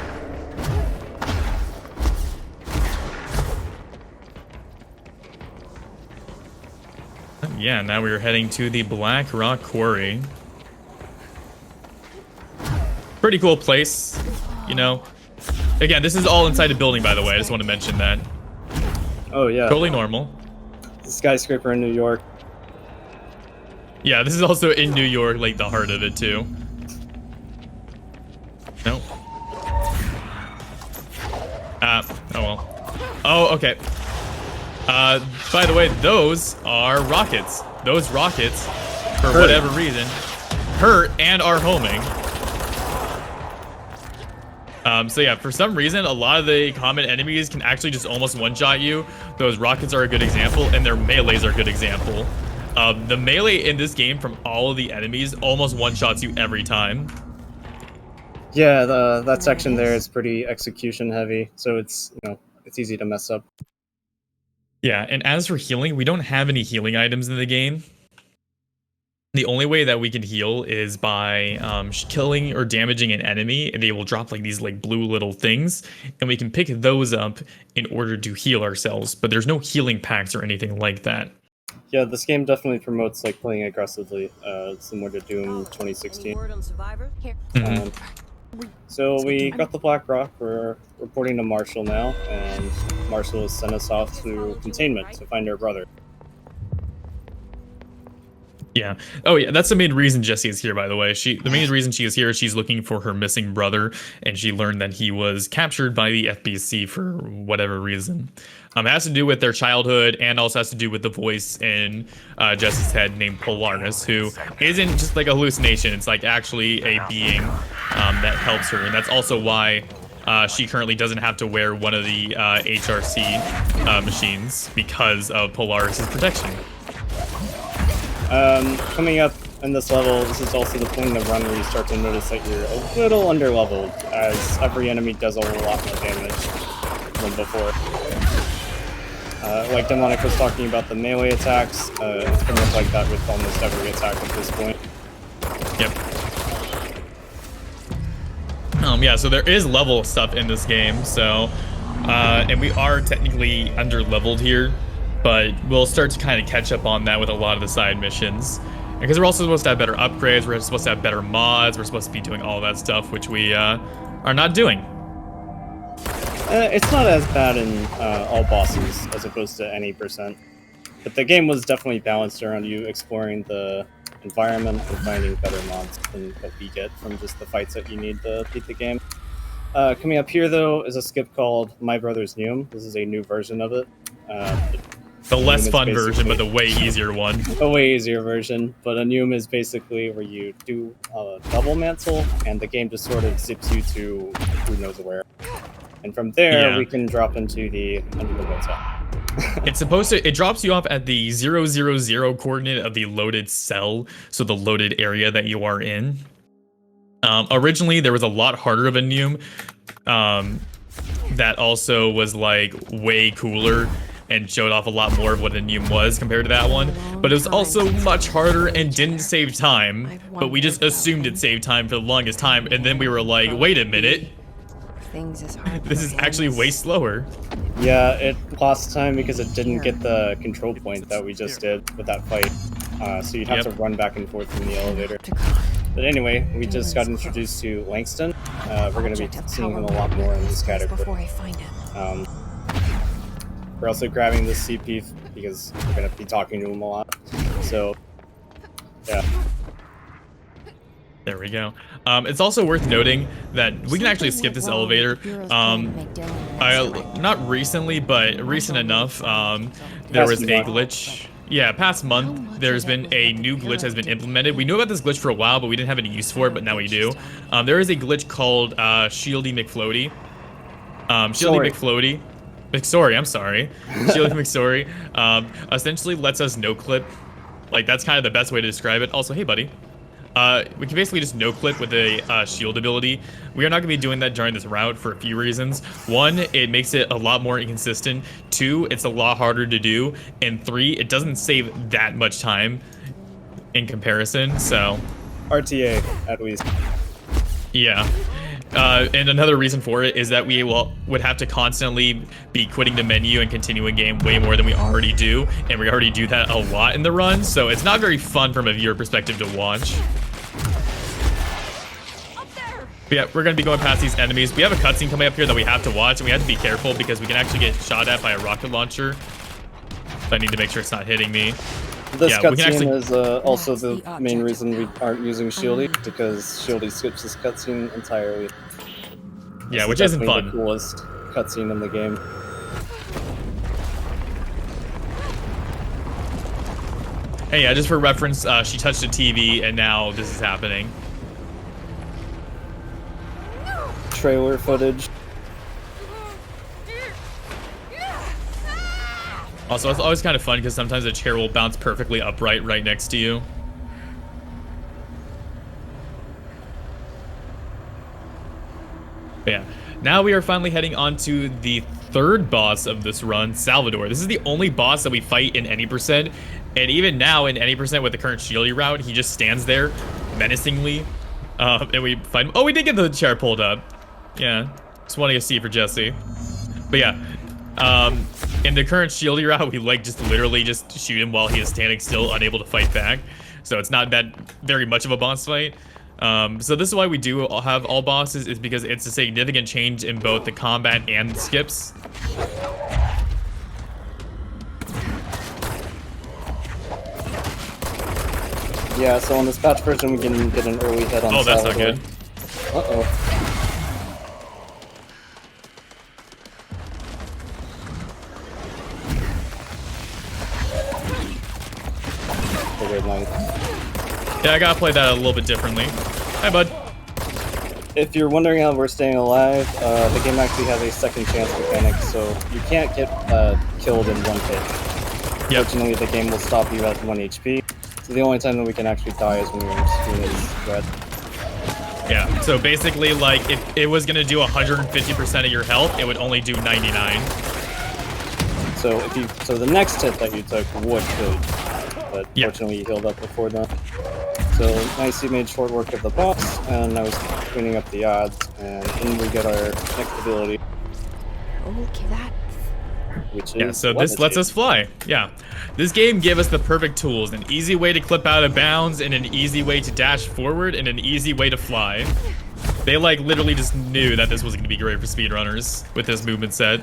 Yeah, now we're heading to the Black Rock Quarry. Pretty cool place, you know. Again, this is all inside a building, by the way. I just want to mention that. Oh yeah. Totally normal. The skyscraper in New York. Yeah, this is also in New York, like the heart of it too. Nope. Oh well. Oh, okay. By the way, those are rockets. Those rockets, for whatever reason, hurt and are homing. So yeah, for some reason, a lot of the common enemies can actually just almost one-shot you. Those rockets are a good example, and their melees are a good example. The melee in this game from all of the enemies almost one-shots you every time. Yeah, that section there is pretty execution heavy, so it's it's easy to mess up. Yeah, and as for healing, we don't have any healing items in the game. The only way that we can heal is by killing or damaging an enemy, and they will drop like these like blue little things, and we can pick those up in order to heal ourselves. But there's no healing packs or anything like that. Yeah, this game definitely promotes like playing aggressively, similar to Doom 2016. Any word on survivors? Here. Mhm. So we got the Black Rock. We're reporting to Marshall now, and Marshall has sent us off to containment to find our brother. Yeah. Oh, yeah. That's the main reason Jessie is here, by the way. The main reason she is here is she's looking for her missing brother, and she learned that he was captured by the FBC for whatever reason. It has to do with their childhood, and also has to do with the voice in Jessie's head named Polaris, who isn't just like a hallucination. It's like actually a being that helps her, and that's also why she currently doesn't have to wear one of the HRC machines because of Polaris's protection. Coming up in this level, this is also the point in the run where you start to notice that you're a little underleveled, as every enemy does a lot more damage than before. Like Demonic was talking about the melee attacks, it's pretty much like that with almost every attack at this point. Yep. Yeah, so there is level stuff in this game, so, and we are technically under-leveled here, but we'll start to kind of catch up on that with a lot of the side missions. Because we're also supposed to have better upgrades, we're supposed to have better mods, we're supposed to be doing all that stuff, which we are not doing. It's not as bad in all bosses as opposed to any percent. But the game was definitely balanced around you exploring the environment and finding better mods than what we get from just the fights that you need to beat the game. Coming up here, though, is a skip called My Brother's Neum. This is a new version of it. The less fun version, but the way easier one. A way easier version, but a Neum is basically where you do a double mantle, and the game just sort of zips you to who knows where. And from there, we can drop into the motel. It's supposed to, it drops you off at the 000 coordinate of the loaded cell, so the loaded area that you are in. Originally, there was a lot harder of a Neum that also was like way cooler and showed off a lot more of what a Neum was compared to that one. But it was also much harder and didn't save time, but we just assumed it saved time for the longest time, and then we were like, wait a minute. This is actually way slower. Yeah, it lost time because it didn't get the control point that we just did with that fight. So you'd have to run back and forth in the elevator. But anyway, we just got introduced to Langston. We're going to be seeing him a lot more in this category. We're also grabbing this CP because we're going to be talking to him a lot. So, yeah. There we go. It's also worth noting that we can actually skip this elevator. Not recently, but recent enough. There was a glitch. Yeah, past month, there's been a new glitch has been implemented. We knew about this glitch for a while, but we didn't have any use for it, but now we do. There is a glitch called Shieldy McFloaty. Shieldy McFloaty. McSorry, I'm sorry. Shieldy McSorry. Essentially lets us no-clip. Like, that's kind of the best way to describe it. Also, hey, buddy. We can basically just no-clip with a shield ability. We are not going to be doing that during this route for a few reasons. One, it makes it a lot more inconsistent. Two, it's a lot harder to do. And three, it doesn't save that much time in comparison, so... RTA, at least. Yeah. And another reason for it is that we would have to constantly be quitting the menu and continuing game way more than we already do. And we already do that a lot in the run, so it's not very fun from a viewer perspective to watch. But yeah, we're going to be going past these enemies. We have a cutscene coming up here that we have to watch, and we have to be careful because we can actually get shot at by a rocket launcher. So I need to make sure it's not hitting me. This cutscene is also the main reason we aren't using Shieldy, because Shieldy skips this cutscene entirely. Yeah, which isn't fun. The coolest cutscene in the game. Hey, yeah, just for reference, she touched a TV, and now this is happening. Trailer footage. Also, it's always kind of fun because sometimes a chair will bounce perfectly upright right next to you. But yeah, now we are finally heading on to the third boss of this run, Salvador. This is the only boss that we fight in any percent, and even now in any percent with the current Shieldy route, he just stands there menacingly, and we fight him. Oh, we did get the chair pulled up. Yeah, just wanting to see for Jesse. But yeah, in the current Shieldy route, we like just literally just shoot him while he is standing still, unable to fight back. So it's not that very much of a boss fight. So this is why we do have all bosses, is because it's a significant change in both the combat and the skips. Yeah, so on this patch version, we can get an early hit on Oh, that's not Salvador. good. Uh-oh. Okay, nice. Yeah, I gotta play that a little bit differently. Hi, bud. If you're wondering how we're staying alive, the game actually has a second chance mechanic, so you can't get killed in one hit. Yep. Fortunately, the game will stop you at 1 HP, so the only time that we can actually die is when your screen is red. Yeah, so basically, like, if it was gonna do 150% of your health, it would only do 99. So the next hit that you took would kill you, but Yeah. fortunately you healed up before that. So nice, you made short work of the boss, and I was cleaning up the odds, and then we get our next ability, Okay, that. which is Yeah, so this lets levitate. us fly. Yeah. This game gave us the perfect tools. An easy way to clip out of bounds, and an easy way to dash forward, and an easy way to fly. They, like, literally just knew that this was going to be great for speedrunners with this movement set.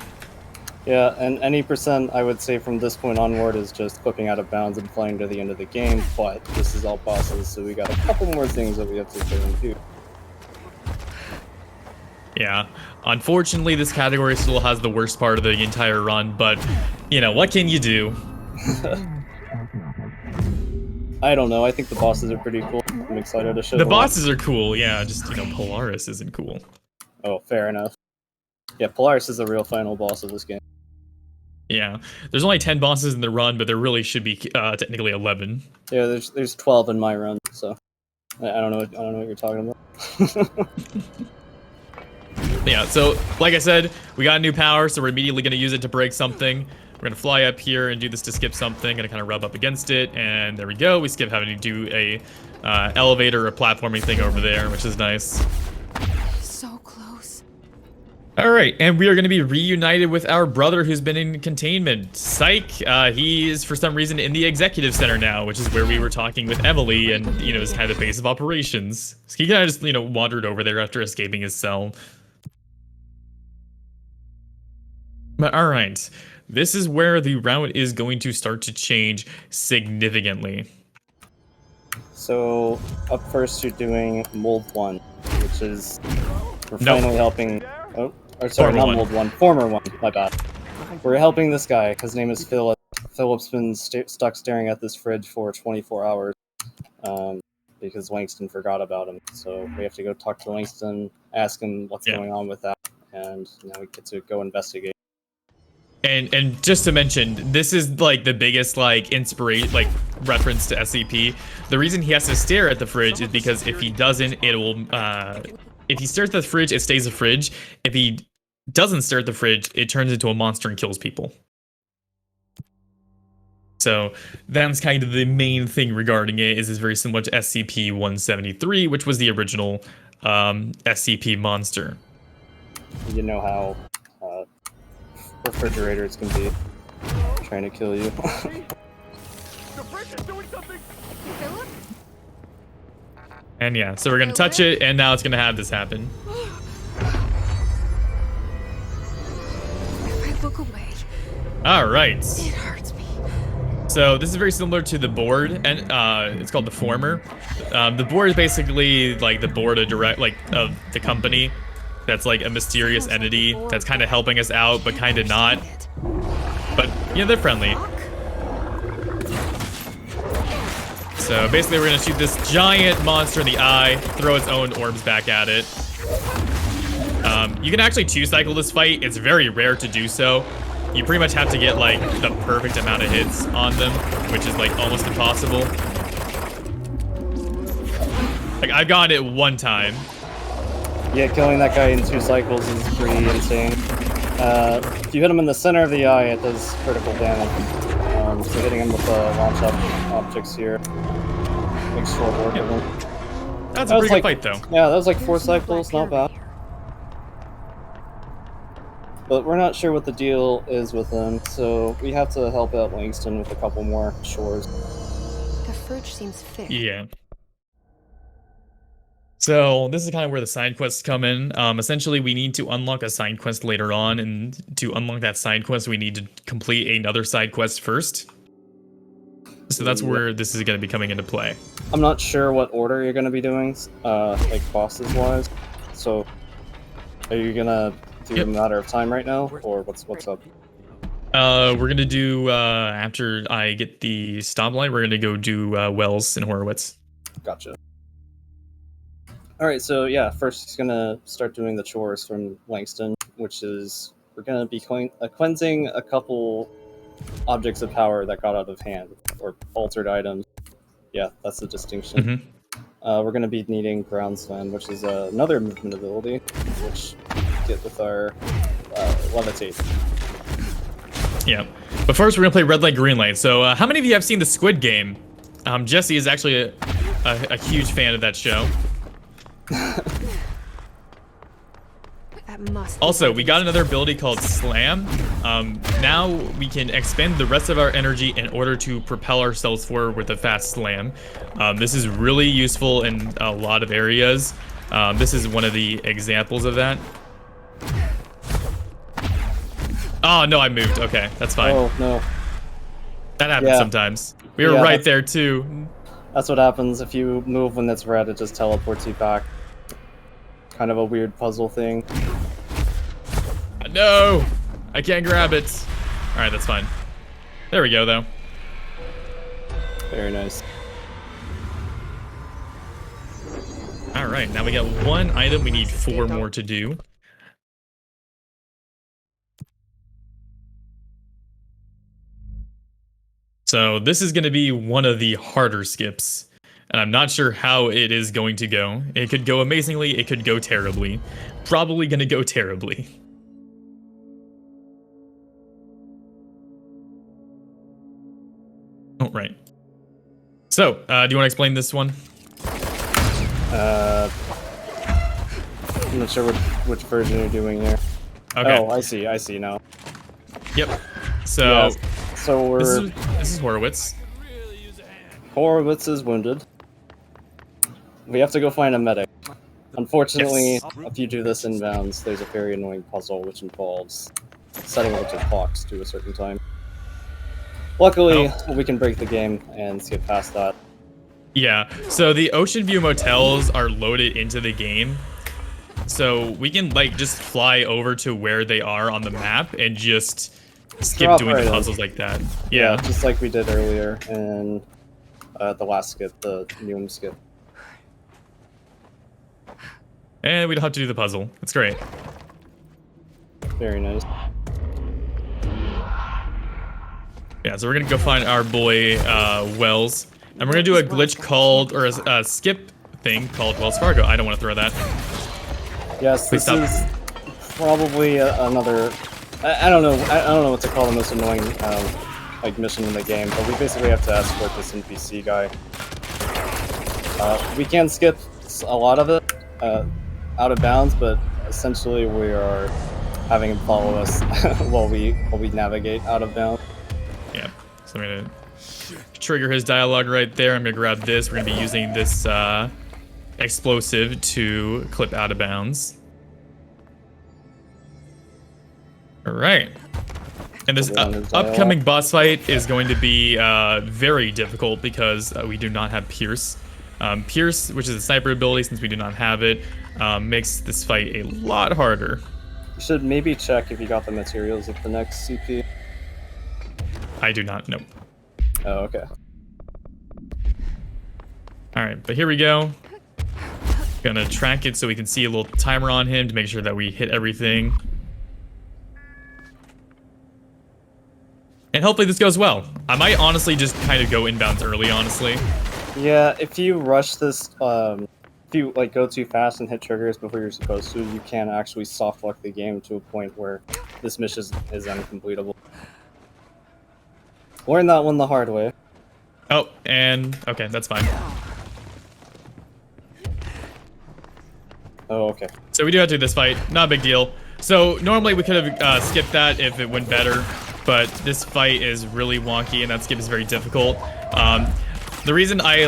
Yeah, and any percent I would say from this point onward is just clipping out of bounds and flying to the end of the game, but this is all bosses, so we got a couple more things that we have to go and do. Yeah. Unfortunately, this category still has the worst part of the entire run, but, you know, what can you do? I don't know, I think the bosses are pretty cool. I'm excited to show The them off. bosses are cool, yeah, just, you know, Polaris isn't cool. Oh, fair enough. Yeah, Polaris is the real final boss of this game. Yeah. There's only 10 bosses in the run, but there really should be technically 11. Yeah, there's 12 in my run, so I don't know what you're talking about. Yeah, so like I said, we got a new power, so we're immediately going to use it to break something. We're going to fly up here and do this to skip something. Going to kind of rub up against it, and there we go. We skip having to do a elevator or platforming thing over there, which is nice. So close. All right, and we are going to be reunited with our brother who's been in containment. Psych, he is for some reason in the executive center now, which is where we were talking with Emily and, you know, is kind of the base of operations. So he kind of just, you know, wandered over there after escaping his cell. But all right, this is where the route is going to start to change significantly. So, up first you're doing Mold 1, which is... We're No. finally helping... Oh, or sorry, Former not one. Mold 1, Former 1, my bad. We're helping this guy, his name is Philip. Philip's been stuck staring at this fridge for 24 hours, because Langston forgot about him. So we have to go talk to Langston, ask him what's Yeah. going on with that, and now we get to go investigate. And just to mention, this is like the biggest like inspiration, like reference to SCP. The reason he has to stare at the fridge is because if he doesn't, it will. If he stares at the fridge, it stays a fridge. If he doesn't stare at the fridge, it turns into a monster and kills people. So that's kind of the main thing regarding it. Is very similar to SCP-173, which was the original SCP monster. You know how refrigerators can be trying to kill you. And yeah, so we're gonna touch it, and now it's gonna have this happen. If I look away, All right. it hurts me. So this is very similar to the board, and it's called the Former. The board is basically like the board of the company. That's like a mysterious entity that's kind of helping us out, but kind of not. But yeah, they're friendly. So basically, we're gonna shoot this giant monster in the eye, throw its own orbs back at it. You can actually two-cycle this fight. It's very rare to do so. You pretty much have to get like the perfect amount of hits on them, which is like almost impossible. Like I've gotten it one time. Yeah, killing that guy in 2 cycles is pretty insane. If you hit him in the center of the eye, it does critical damage. So hitting him with launch objects here makes short work of him. That's That a was pretty good like- fight, though. Yeah, that was like 4 cycles, not bad. But we're not sure what the deal is with him, so we have to help out Langston with a couple more chores. The fridge seems fixed. Yeah. So this is kind of where the side quests come in. Essentially, we need to unlock a side quest later on, and to unlock that side quest, we need to complete another side quest first. So that's where this is going to be coming into play. I'm not sure what order you're going to be doing, like bosses wise. So, are you going to do a matter of time right now, or what's up? We're going to do, after I get the stoplight, we're going to go do Wells and Horowitz. Gotcha. Alright, so yeah, first he's going to start doing the chores from Langston, which is, we're going to be cleansing a couple objects of power that got out of hand, or altered items. Yeah, that's the distinction. We're going to be needing Ground Slam, which is another movement ability, which we get with our Levitate. Yeah, but first we're going to play Red Light, Green Light. So how many of you have seen the Squid Game? Jesse is actually a huge fan of that show. Also, we got another ability called Slam. Now we can expend the rest of our energy in order to propel ourselves forward with a fast slam. This is really useful in a lot of areas. This is one of the examples of that. Oh, no, I moved. Okay, that's fine. Oh, no. That happens sometimes. We were right there, too. That's what happens if you move when it's red, it just teleports you back. Kind of a weird puzzle thing. No! I can't grab it. Alright, that's fine. There we go, though. Very nice. Alright, now we got one item. We need 4 more to do. So this is going to be one of the harder skips. And I'm not sure how it is going to go. It could go amazingly, it could go terribly. Probably going to go terribly. Oh, right. So, do you want to explain this one? I'm not sure which version you're doing here. Okay. Oh, I see now. Yep. So, so we're... This is Horowitz. Horowitz is wounded. We have to go find a medic. Unfortunately, if you do this inbounds, there's a very annoying puzzle which involves setting a bunch of clocks to a certain time. Luckily, we can break the game and skip past that. Yeah, so the Ocean View motels are loaded into the game. So we can, like, just fly over to where they are on the map and just skip doing the puzzles like that. Yeah, just like we did earlier in the last skip, the Neum skip. And we don't have to do the puzzle. It's great. Very nice. Yeah, so we're gonna go find our boy Wells, and we're gonna do a glitch called, or a skip thing called Wells Fargo. I don't want to throw that. Yes, Please this is probably another. I don't know what to call the most annoying like mission in the game, but we basically have to escort this NPC guy. We can skip a lot of it out of bounds, but essentially we are having him follow us while we navigate out of bounds. Yeah, so I'm gonna trigger his dialogue right there. I'm gonna grab this. We're gonna be using this explosive to clip out of bounds. All right. And this upcoming boss fight is going to be very difficult because we do not have Pierce. Pierce, which is a sniper ability, since we do not have it, makes this fight a lot harder. You should maybe check if you got the materials of the next CP. I do not know. Oh, okay. Alright, but here we go. Gonna track it so we can see a little timer on him to make sure that we hit everything. And hopefully this goes well. I might honestly just kind of go inbounds early, honestly. Yeah, if you rush this, if you like go too fast and hit triggers before you're supposed to, you can actually soft lock the game to a point where this mission is uncompletable. Learn that one the hard way. Oh, and okay, that's fine. Oh, okay. So we do have to do this fight, not a big deal. So normally we could have skipped that if it went better, but this fight is really wonky and that skip is very difficult. The reason I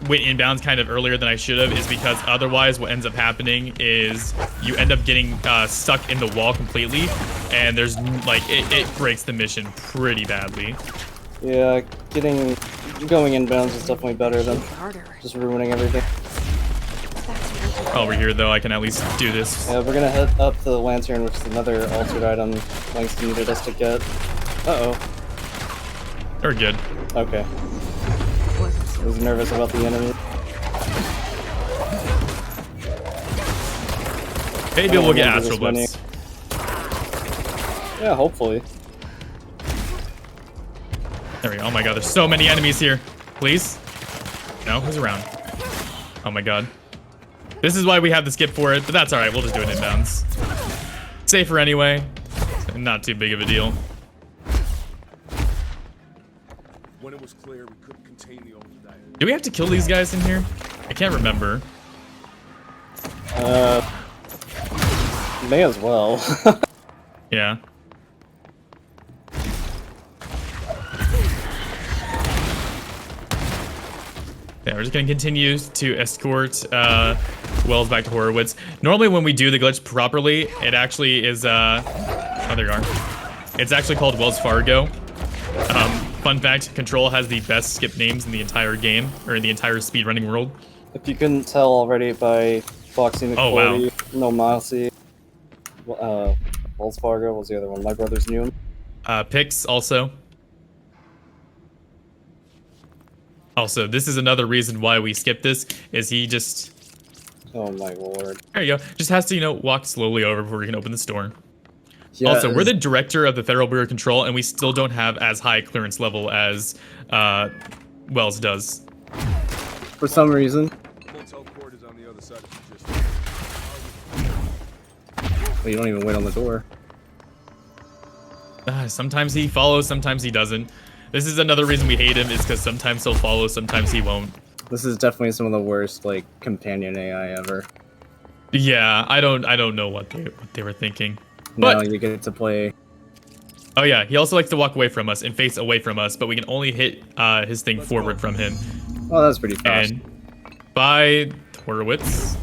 went inbounds kind of earlier than I should have is because otherwise what ends up happening is you end up getting stuck in the wall completely, and there's like it breaks the mission pretty badly. Yeah, going inbounds is definitely better than Harder. just ruining everything. While we're here though, I can at least do this. Yeah, we're gonna head up to the Lantern, which is another altered item Langston needed us to get. Uh-oh. We're good. Okay. I was nervous about the enemy. Maybe we'll get Astral many. Blitz. Yeah, hopefully. There we go. Oh my god, there's so many enemies here. Please? No? Who's around? Oh my god. This is why we have the skip for it, but that's alright. We'll just do it inbounds. Safer anyway. Not too big of a deal. When it was clear we couldn't contain the altered item. Do we have to kill these guys in here? I can't remember. May as well. Yeah. Yeah, we're just gonna continue to escort Wells back to Horowitz. Normally when we do the glitch properly, it actually is, oh, there you are. It's actually called Wells Fargo. Fun fact, Control has the best skip names in the entire game, or in the entire speedrunning world. If you couldn't tell already by Foxy Oh, wow. McCoy, No Mossy, Wells Fargo, what was the other one? My Brothers Knew Him. Pix also. Also, this is another reason why we skip this, is he just... Oh my lord. There you go. Just has to, you know, walk slowly over before we can open the store. Yeah, Also, we're the director of the Federal Bureau of Control, and we still don't have as high clearance level as Wells does. for some reason. Hotel court is on the other side of the district. Well, you don't even wait on the door. Sometimes he follows, sometimes he doesn't. This is another reason we hate him, is because sometimes he'll follow, sometimes he won't. This is definitely some of the worst, like, companion AI ever. Yeah, I don't know what they were thinking. Now But you get to play. oh yeah, he also likes to walk away from us and face away from us, but we can only hit his thing forward from him. Oh, that's pretty fast. And by Horowitz,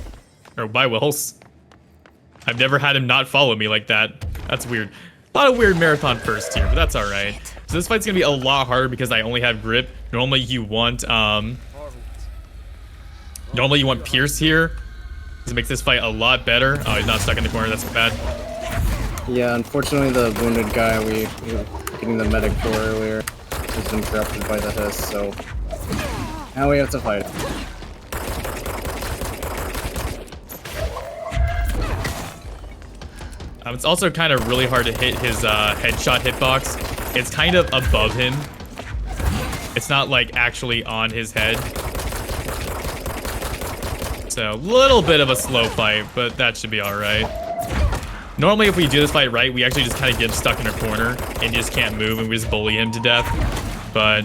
or by Wells, I've never had him not follow me like that. That's weird. A lot of weird marathon first here, but that's all right. So this fight's gonna be a lot harder because I only have grip. Normally you want Pierce here. This makes this fight a lot better. Oh, he's not stuck in the corner. That's bad. Yeah, unfortunately, the wounded guy we were getting the medic for earlier has been corrupted by the hiss, so now we have to fight him. It's also kind of really hard to hit his headshot hitbox. It's kind of above him. It's not like actually on his head. So a little bit of a slow fight, but that should be all right. Normally if we do this fight right, we actually just kind of get him stuck in a corner and just can't move and we just bully him to death. But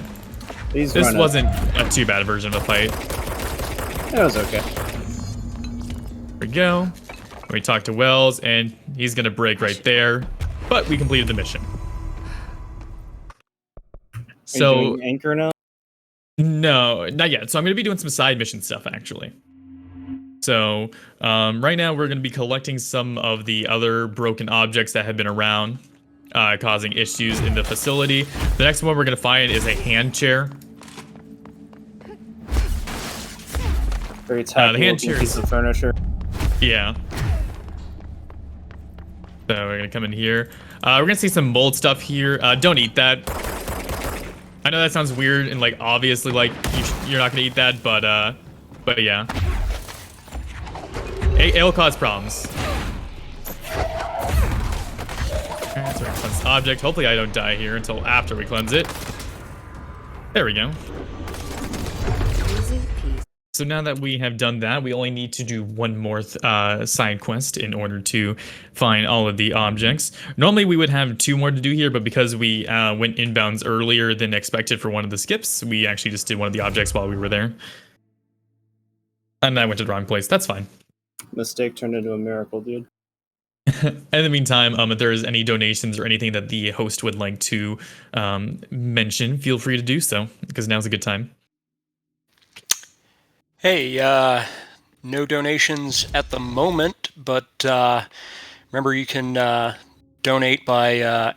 this wasn't a too bad version of a fight. It was okay. There we go. We talk to Wells and he's gonna break right there, but we completed the mission. Are So you doing Anchor now? no, not yet. So I'm gonna be doing some side mission stuff actually. So right now we're gonna be collecting some of the other broken objects that have been around, causing issues in the facility. The next one we're gonna find is a hand chair. Very tacky hand looking chair piece of furniture. Yeah. So we're gonna come in here. We're gonna see some mold stuff here. Don't eat that. I know that sounds weird and like obviously like you're not gonna eat that, but yeah. It'll cause problems. Alright, so we're gonna cleanse the object. Hopefully I don't die here until after we cleanse it. There we go. Easy peasy. So now that we have done that, we only need to do one more side quest in order to find all of the objects. Normally we would have two more to do here, but because we went inbounds earlier than expected for one of the skips, we actually just did one of the objects while we were there. And I went to the wrong place. That's fine. Mistake turned into a miracle, dude. In the meantime, if there is any donations or anything that the host would like to mention, feel free to do so, because now's a good time. Hey, no donations at the moment, but remember you can donate by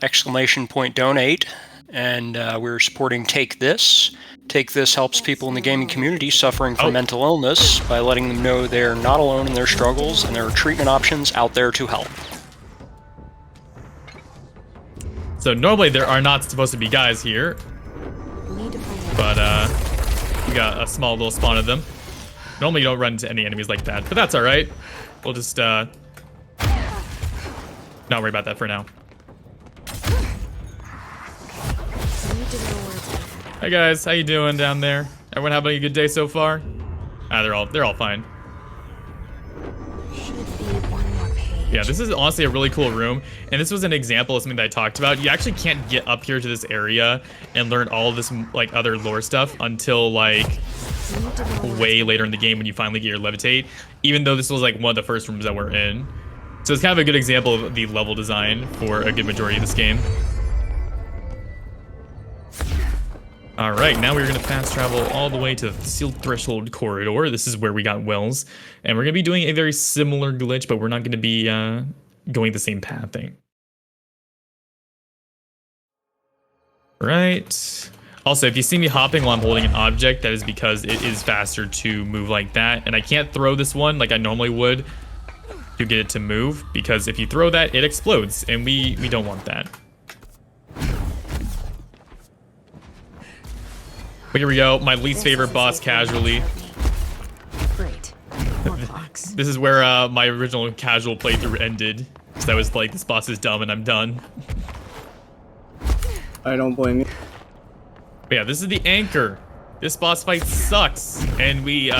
!donate, and we're supporting Take This. Take This helps people in the gaming community suffering from mental illness by letting them know they're not alone in their struggles and there are treatment options out there to help. So normally there are not supposed to be guys here, but we got a small little spawn of them. Normally you don't run into any enemies like that, but that's all right. We'll just not worry about that for now. Hi guys, how you doing down there? Everyone having a good day so far? They're all fine. Yeah, this is honestly a really cool room, and this was an example of something that I talked about. You actually can't get up here to this area and learn all of this like other lore stuff until like way later in the game when you finally get your levitate, even though this was like one of the first rooms that we're in. So it's kind of a good example of the level design for a good majority of this game. All right, now we're gonna fast travel all the way to the sealed threshold corridor. This is where we got wells, and we're gonna be doing a very similar glitch, but we're not gonna be going the same pathing. Right. Also, if you see me hopping while I'm holding an object, that is because it is faster to move like that, and I can't throw this one like I normally would to get it to move, because if you throw that, it explodes, and we don't want that. But here we go, my least favorite boss casually. Great. This is where my original casual playthrough ended. So I was like, this boss is dumb and I'm done. I don't blame you. But yeah, this is the anchor. This boss fight sucks. And we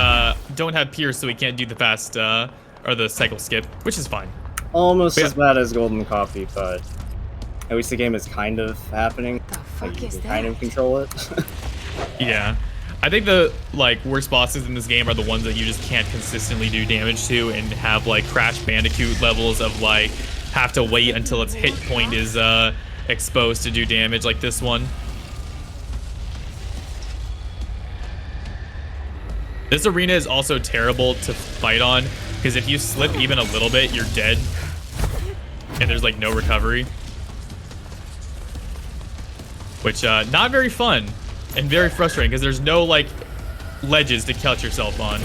don't have Pierce, so we can't do the fast, or the cycle skip, which is fine. Almost Yeah. as bad as Golden Coffee, but at least the game is kind of happening. Like you can kind of control it. Yeah. I think the like worst bosses in this game are the ones that you just can't consistently do damage to and have like Crash Bandicoot levels of like have to wait until its hit point is exposed to do damage like this one. This arena is also terrible to fight on because if you slip even a little bit, you're dead. And there's like no recovery. Which not very fun. And very frustrating because there's no like ledges to catch yourself on.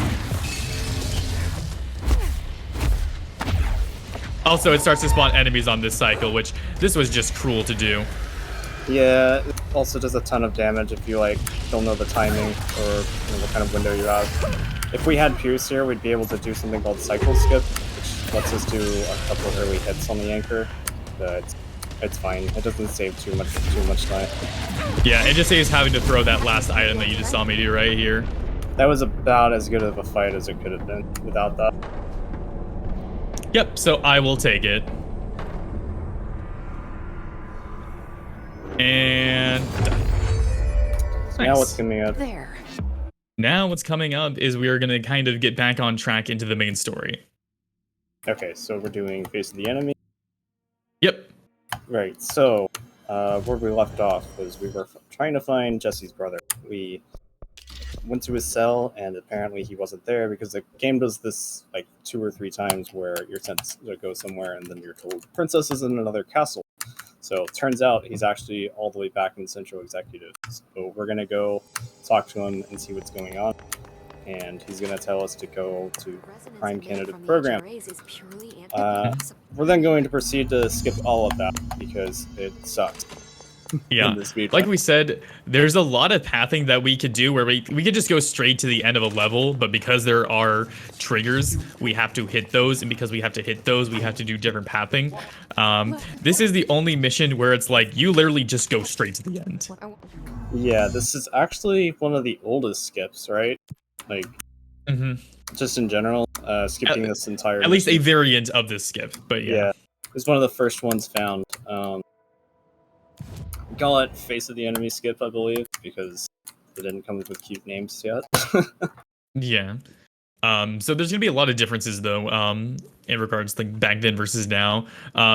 Also, it starts to spawn enemies on this cycle, which this was just cruel to do. Yeah, it also does a ton of damage if you like don't know the timing or what kind of window you have. If we had Pierce here, we'd be able to do something called cycle skip, which lets us do a couple of early hits on the anchor. But it's fine. It doesn't save too much time. Yeah, it just saves having to throw that last item that you just saw me do right here. That was about as good of a fight as it could have been without that. Yep, so I will take it. And done. So now what's coming up? There. Now what's coming up is we are going to kind of get back on track into the main story. Okay, so we're doing Face of the Enemy. Yep. Right, so where we left off was we were trying to find Jesse's brother. We went to his cell, and apparently he wasn't there because the game does this like 2 or 3 times where you're sent to go somewhere and then you're told the princess is in another castle. So it turns out he's actually all the way back in Central Executive. So we're going to go talk to him and see what's going on. And he's going to tell us to go to Prime Candidate Program. We're then going to proceed to skip all of that because it sucks. Yeah, like we said, there's a lot of pathing that we could do where we could just go straight to the end of a level, but because there are triggers, we have to hit those, and because we have to hit those, we have to do different pathing. This is the only mission where it's like, you literally just go straight to the end. Yeah, this is actually one of the oldest skips, right? Like, just in general, skipping this entire... At least a variant of this skip, but yeah. It's one of the first ones found. We call it Face of the Enemy skip, I believe, because they didn't come up with cute names yet. Yeah. So there's gonna be a lot of differences though, in regards to like back then versus now.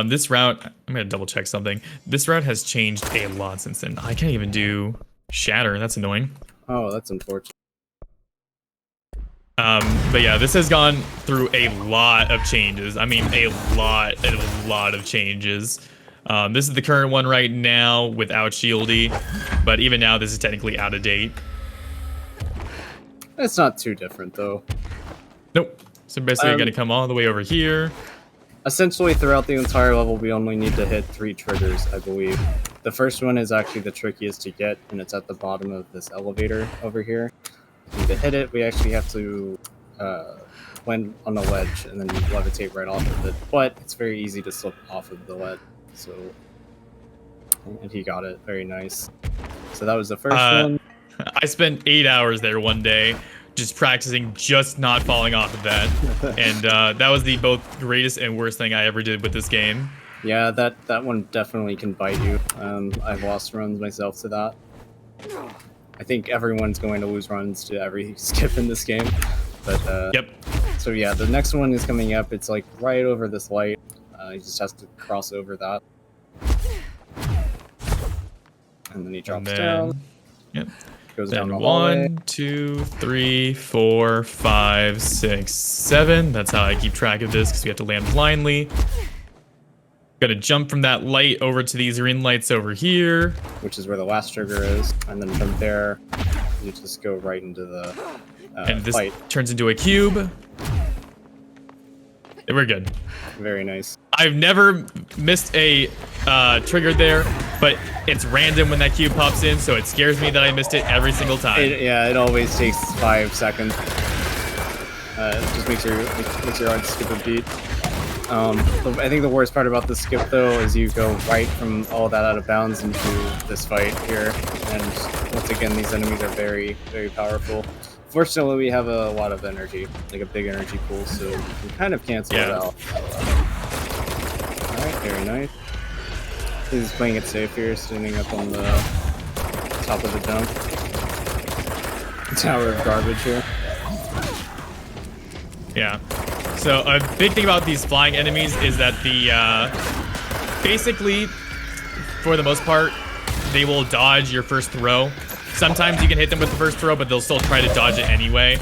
This route, I'm gonna double check something. This route has changed a lot since then. I can't even do Shatter. That's annoying. Oh, that's unfortunate. But yeah, this has gone through a lot of changes. I mean, a lot of changes. This is the current one right now without Shieldy, but even now this is technically out of date. It's not too different though. Nope. So basically you're gonna come all the way over here. Essentially throughout the entire level we only need to hit 3 triggers, I believe. The first one is actually the trickiest to get, and it's at the bottom of this elevator over here. To hit it, we actually have to land on a ledge and then levitate right off of it. But it's very easy to slip off of the ledge. So, and he got it. Very nice. So that was the first one. I spent 8 hours there one day, just practicing just not falling off of that, and that was the both greatest and worst thing I ever did with this game. Yeah, that one definitely can bite you. I've lost runs myself to that. I think everyone's going to lose runs to every skip in this game. But yep. So yeah, the next one is coming up. It's like right over this light. He just has to cross over that, and then he drops down. Yep. Goes Then down the hallway. 1, 2, 3, 4, 5, 6, 7. That's how I keep track of this because we have to land blindly. Gotta jump from that light over to these green lights over here, which is where the last trigger is, and then from there, you just go right into the and this fight. turns into a cube. We're good. Very nice. I've never missed a trigger there, but it's random when that cube pops in, so it scares me that I missed it every single time. It always takes 5 seconds. It just makes your heart skip a beat. I think the worst part about this skip though is you go right from all that out of bounds into this fight here, and once again these enemies are very, very powerful. Fortunately, we have a lot of energy, like a big energy pool, so we can kind of cancel it out. Alright, very nice. He's playing it safe here, standing up on the top of the dump. Tower of garbage here. Yeah. So a big thing about these flying enemies is that the basically, for the most part, they will dodge your first throw. Sometimes you can hit them with the first throw, but they'll still try to dodge it anyway.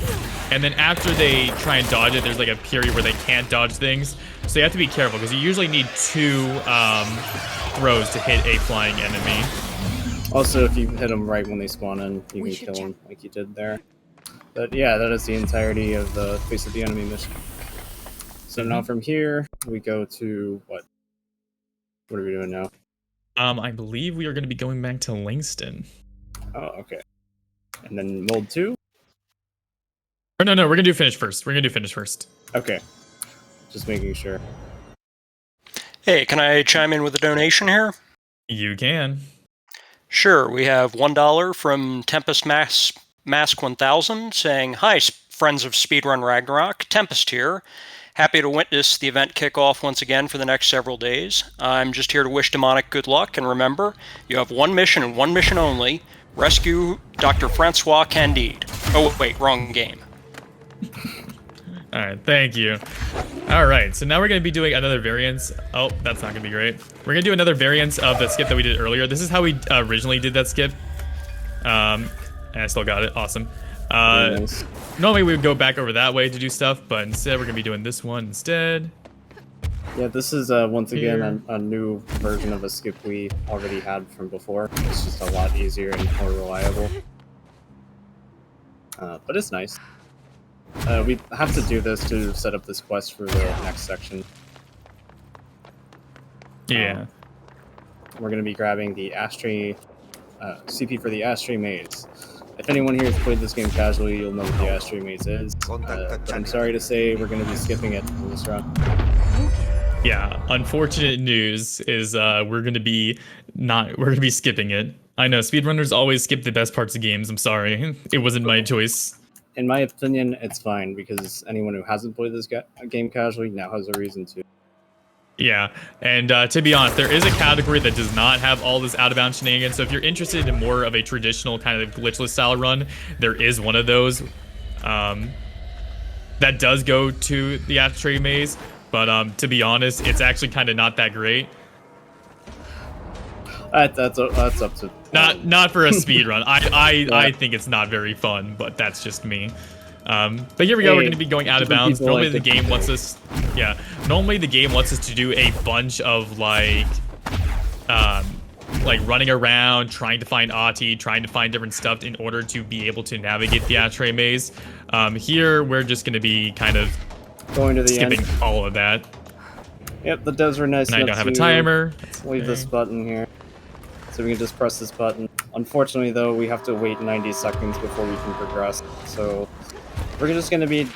And then after they try and dodge it, there's like a period where they can't dodge things. So you have to be careful because you usually need 2 throws to hit a flying enemy. Also, if you hit them right when they spawn in, you can kill them like you did there. But yeah, that is the entirety of the Face of the Enemy mission. So now from here, we go to what? What are we doing now? I believe we are going to be going back to Langston. Oh, okay. And then mold 2? Or no, we're going to do finish first. We're going to do finish first. Okay. Just making sure. Hey, can I chime in with a donation here? You can. Sure, we have $1 from Tempest Mask 1000 saying, "Hi, friends of Speedrun Ragnarok, Tempest here. Happy to witness the event kick off once again for the next several days. I'm just here to wish Demonic good luck, and remember, you have one mission and one mission only. Rescue Dr. Francois Candide." Oh, wait, wrong game. Alright, thank you. Alright, so now we're going to be doing another variance. Oh, that's not going to be great. We're going to do another variance of the skip that we did earlier. This is how we originally did that skip. And I still got it. Awesome. Nice. Normally we would go back over that way to do stuff, but instead we're going to be doing this one instead. Yeah, this is once again a new version of a skip we already had from before. It's just a lot easier and more reliable. But it's nice. We have to do this to set up this quest for the next section. Yeah. We're going to be grabbing the ashtray, CP for the ashtray maze. If anyone here has played this game casually, you'll know what the ashtray maze is. But I'm sorry to say we're going to be skipping it in this run. Yeah, unfortunate news is we're gonna be skipping it. I know speedrunners always skip the best parts of games. I'm sorry, it wasn't my choice. In my opinion, it's fine because anyone who hasn't played this game casually now has a reason to. Yeah, and to be honest, there is a category that does not have all this out-of-bounds shenanigans. So if you're interested in more of a traditional kind of glitchless style run, there is one of those that does go to the ashtray maze. But to be honest, it's actually kind of not that great. That's up to not for a speed run. I think it's not very fun, but that's just me. But here we go. We're Hey, going to be going out of different bounds. people Normally like the game different wants us, yeah. Normally the game wants us to do a bunch of like running around, trying to find Ahti, trying to find different stuff in order to be able to navigate the ashtray maze. Here we're just going to be kind of Going to the skipping end. all of that. Yep, the devs were nice And I enough don't have a to timer. leave this button here. So we can just press this button. Unfortunately, though, we have to wait 90 seconds before we can progress. So we're just going to be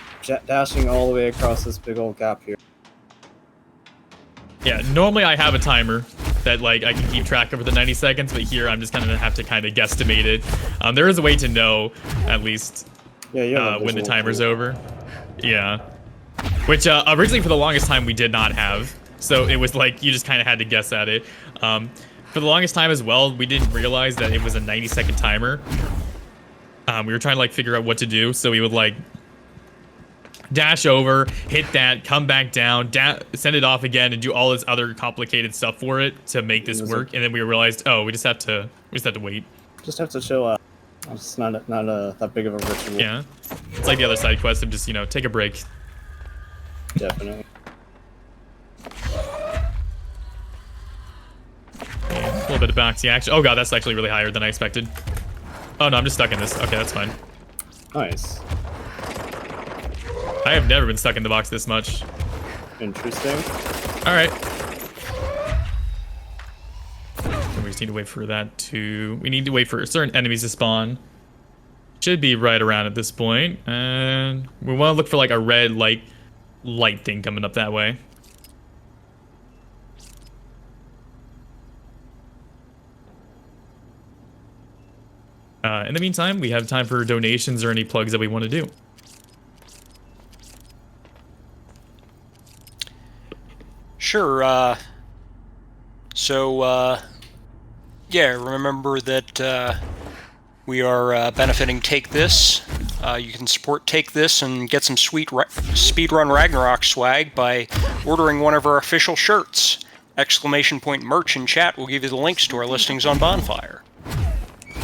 dashing all the way across this big old gap here. Yeah, normally I have a timer that like I can keep track over the 90 seconds, but here I'm just gonna have to kind of guesstimate it. There is a way to know at least Yeah, when the timer's over. Yeah, which originally for the longest time we did not have, so it was like you just kind of had to guess at it. For the longest time as well, we didn't realize that it was a 90-second timer. We were trying to like figure out what to do, so we would like dash over, hit that, come back down, send it off again, and do all this other complicated stuff for it to make this work. And then we realized, oh, we just have to wait. Just have to chill out. It's not that big of a ritual. Yeah, it's like the other side quest of just take a break. Definitely. A little bit of boxy action. Oh god, that's actually really higher than I expected. Oh no, I'm just stuck in this. Okay, that's fine. Nice. I have never been stuck in the box this much. Interesting. Alright. We just need to wait for that to... We need to wait for certain enemies to spawn. Should be right around at this point. And we want to look for like a red light thing coming up that way. In the meantime, we have time for donations or any plugs that we want to do. Sure. Yeah, remember that we are benefiting Take This. You can support Take This and get some sweet Speedrun Ragnarok swag by ordering one of our official shirts. ! Merch in chat will give you the links to our listings on Bonfire.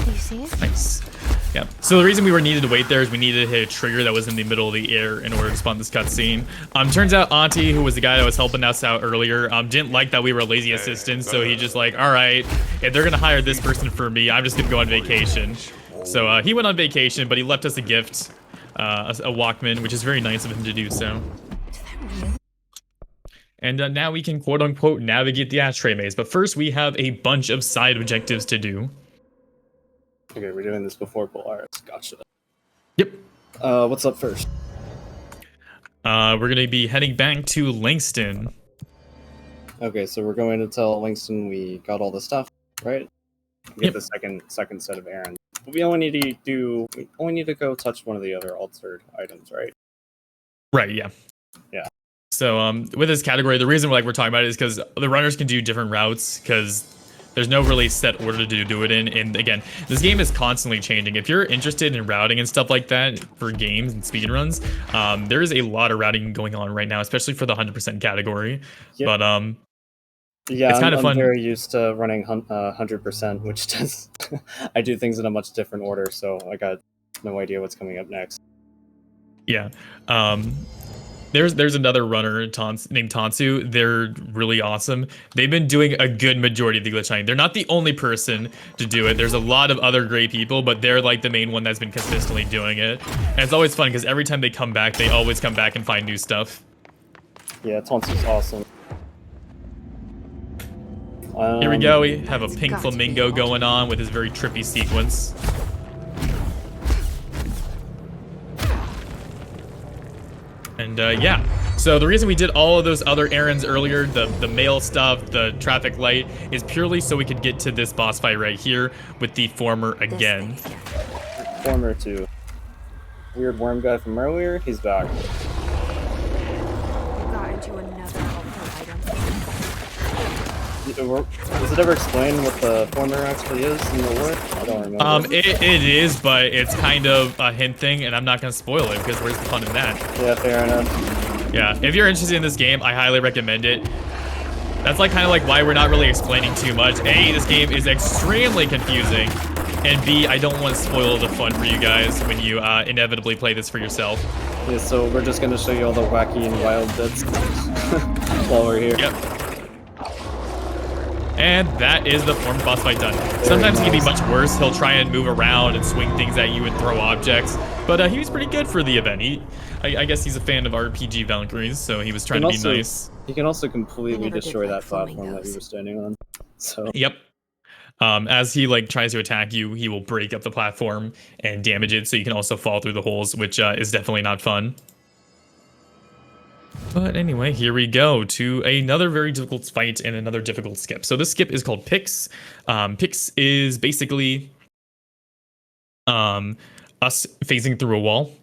Do you see it? Nice. Yeah. So the reason we were needed to wait there is we needed to hit a trigger that was in the middle of the air in order to spawn this cutscene. Turns out Ahti, who was the guy that was helping us out earlier, didn't like that we were lazy assistants, so he just like, all right, if they're gonna hire this person for me, I'm just gonna go on vacation. So he went on vacation, but he left us a gift, a Walkman, which is very nice of him to do so. And now we can quote unquote navigate the ashtray maze. But first, we have a bunch of side objectives to do. Okay, we're doing this before Polaris. Gotcha. Yep. What's up first? We're gonna be heading back to Langston. Okay, so we're going to tell Langston we got all the stuff, right? We Yep. get the second set of errands. But we only need to go touch one of the other altered items, right? Right. Yeah. Yeah. So with this category, the reason we're talking about it is because the runners can do different routes because there's no really set order to do it in. And again, this game is constantly changing. If you're interested in routing and stuff like that for games and speedruns, there is a lot of routing going on right now, especially for the 100% category. Yep. But yeah, it's kind of I'm fun. very used to running 100%, which does I do things in a much different order, so I got no idea what's coming up next. Yeah. There's another runner named Tansu. They're really awesome. They've been doing a good majority of the glitch hunting. They're not the only person to do it. There's a lot of other great people, but they're like the main one that's been consistently doing it. And it's always fun because every time they come back, they always come back and find new stuff. Yeah, Tansu's awesome. Here we go. We have a It's pink got to be flamingo altered. going on with his very trippy sequence. And yeah, so the reason we did all of those other errands earlier, the mail stuff, the traffic light, is purely so we could get to this boss fight right here with the former This again. thing again. Former two. Weird worm guy from earlier, he's back. Got into another altered item. Does it ever explain what the former actually is in the lore? I don't remember. It is, but it's kind of a hint thing, and I'm not gonna spoil it because where's the fun in that? Yeah, fair enough. Yeah, if you're interested in this game, I highly recommend it. That's like kind of like why we're not really explaining too much. A, this game is extremely confusing, And B, I don't want to spoil the fun for you guys when you inevitably play this for yourself. Yeah, so we're just gonna show you all the wacky and wild bits while we're here. Yep. And that is the form boss fight done. Sometimes he can be much worse. He'll try and move around and swing things at you and throw objects. But he was pretty good for the event. I guess he's a fan of RPG Valkyries, so he was trying to be nice. He can also completely destroy that filming platform that you those. were standing on. So Yep. As he like tries to attack you, he will break up the platform and damage it, so you can also fall through the holes, which is definitely not fun. But anyway, here we go to another very difficult fight and another difficult skip. So this skip is called Pix. Pix is basically us phasing through a wall.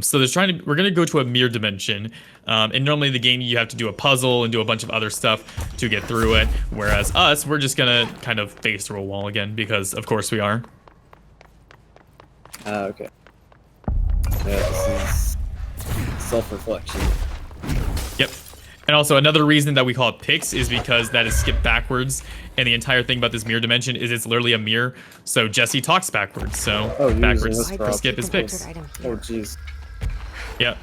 So we're gonna go to a mirror dimension, and normally in the game you have to do a puzzle and do a bunch of other stuff to get through it. Whereas we're just gonna kind of phase through a wall again because of course we are. okay. Yeah, this is self-reflection. Yep. And also another reason that we call it Pix is because that is skipped backwards, and the entire thing about this mirror dimension is it's literally a mirror. So Jesse talks backwards. So Oh, you're backwards using this for skip is Pix. Oh, jeez. Yeah.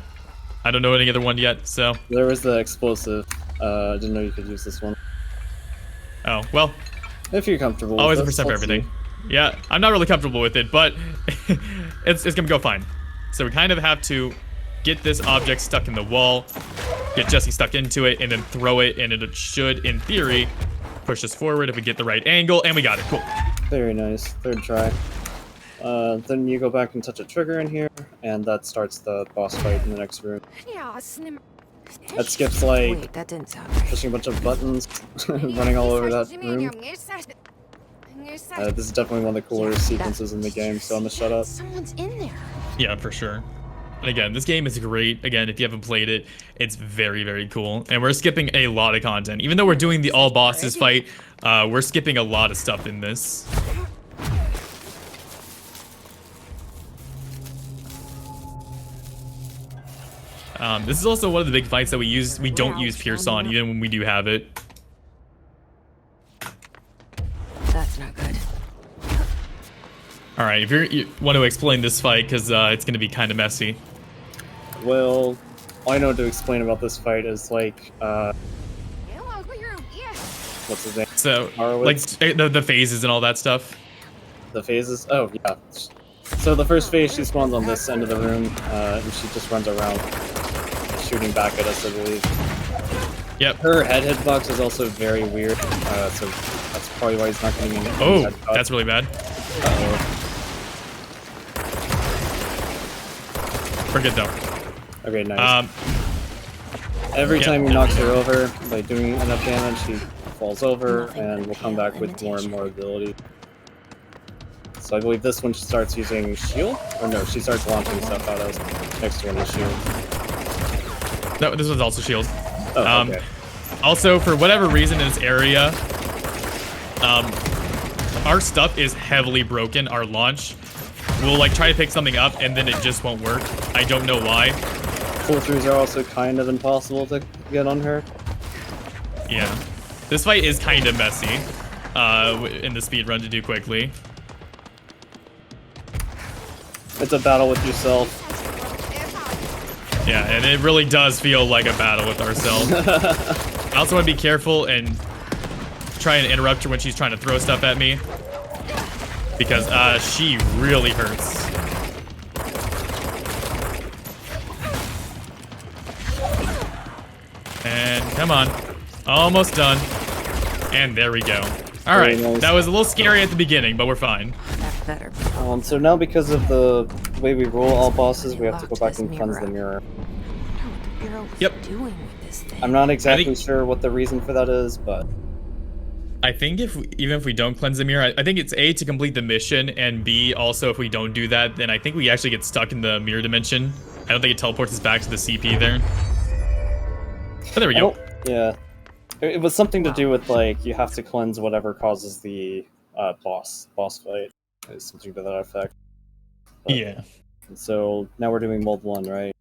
I don't know any other one yet, so. There was the explosive. I didn't know you could use this one. Oh, well, If you're comfortable with always a it, percent for let's everything. see. Yeah, I'm not really comfortable with it, but it's gonna go fine. So we kind of have to get this object stuck in the wall, get Jesse stuck into it, and then throw it, and it should, in theory, push us forward if we get the right angle, and we got it. Cool. Very nice. Third try. Then you go back and touch a trigger in here, and that starts the boss fight in the next room. That skips like Wait, that didn't sound right. pushing a bunch of buttons, running all over that room. This is definitely one of the cooler sequences in the game, so I'm gonna shut up. Someone's in there. Yeah, for sure. And again, this game is great. Again, if you haven't played it, it's very, very cool. And we're skipping a lot of content. Even though we're doing the all bosses fight, we're skipping a lot of stuff in this. This is also one of the big fights that we don't use Pierce on, even when we do have it. That's not good. All right, if you want to explain this fight, because it's going to be kind of messy. Well, all I know to explain about this fight is like, what's his name? So, Horowitz? like the phases and all that stuff. The phases? Oh, yeah. So the first phase, she spawns on this end of the room, and she just runs around, shooting back at us, I believe. Yep. Her hitbox is also very weird, so that's probably why he's not getting any Oh, headshot. that's really bad. Uh-oh. We're good though. Okay, nice. Every yeah. time he knocks her over, by doing enough damage, she falls over, and we'll come back with more and more ability. So I believe this one she starts using shield? Or no, she starts launching stuff at us. Next one is shield. No, this was also shield. Oh, okay. Also, for whatever reason in this area, our stuff is heavily broken. Our launch, we'll like try to pick something up and then it just won't work. I don't know why. Pull-throughs are also kind of impossible to get on her. Yeah, this fight is kind of messy in the speed run to do quickly. It's a battle with yourself. Yeah, and it really does feel like a battle with ourselves. I also want to be careful and try and interrupt her when she's trying to throw stuff at me, because she really hurts. And come on, almost done. And there we go. All right, nice. That was a little scary at the beginning, but we're fine. That's better. So now because of the way we roll all bosses, we have to go back and cleanse the mirror. Yep. Doing with this thing. I'm not exactly sure what the reason for that is, but I think even if we don't cleanse the mirror, I think it's A, to complete the mission, and B, also if we don't do that, then I think we actually get stuck in the mirror dimension. I don't think it teleports us back to the CP there. But there we go. Yeah. It was something to do with, like, you have to cleanse whatever causes the boss fight. It's something to that effect. But, Yeah. So now we're doing mold 1, right?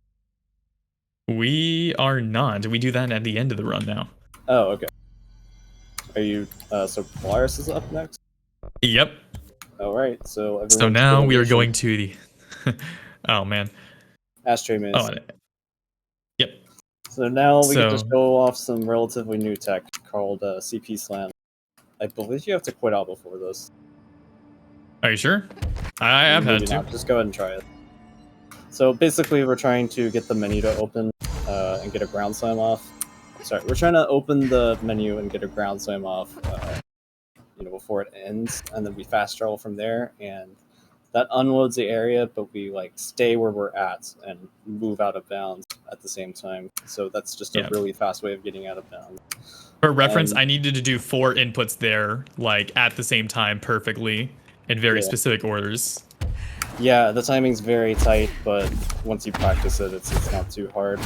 We are not. We do that at the end of the run now. Oh, okay. Are you, so Polaris is up next? Yep. All right, so So everyone's now good we are addition. going to the. Oh man. Ashtray maze. Oh, yep. So now we get to So show off some relatively new tech called CP Slam. I believe you have to quit out before this. are you sure? I have Maybe had to. not. Just go ahead and try it. So basically, we're trying to get the menu to open and get a ground slam off. Sorry, we're trying to open the menu and get a ground slam off, before it ends, and then we fast travel from there, and that unloads the area, but we like stay where we're at and move out of bounds at the same time. So that's just a Yeah. really fast way of getting out of bounds. For reference, And- I needed to do 4 inputs there, like at the same time, perfectly, in very Yeah. specific orders. Yeah, the timing's very tight, but once you practice it, it's not too hard.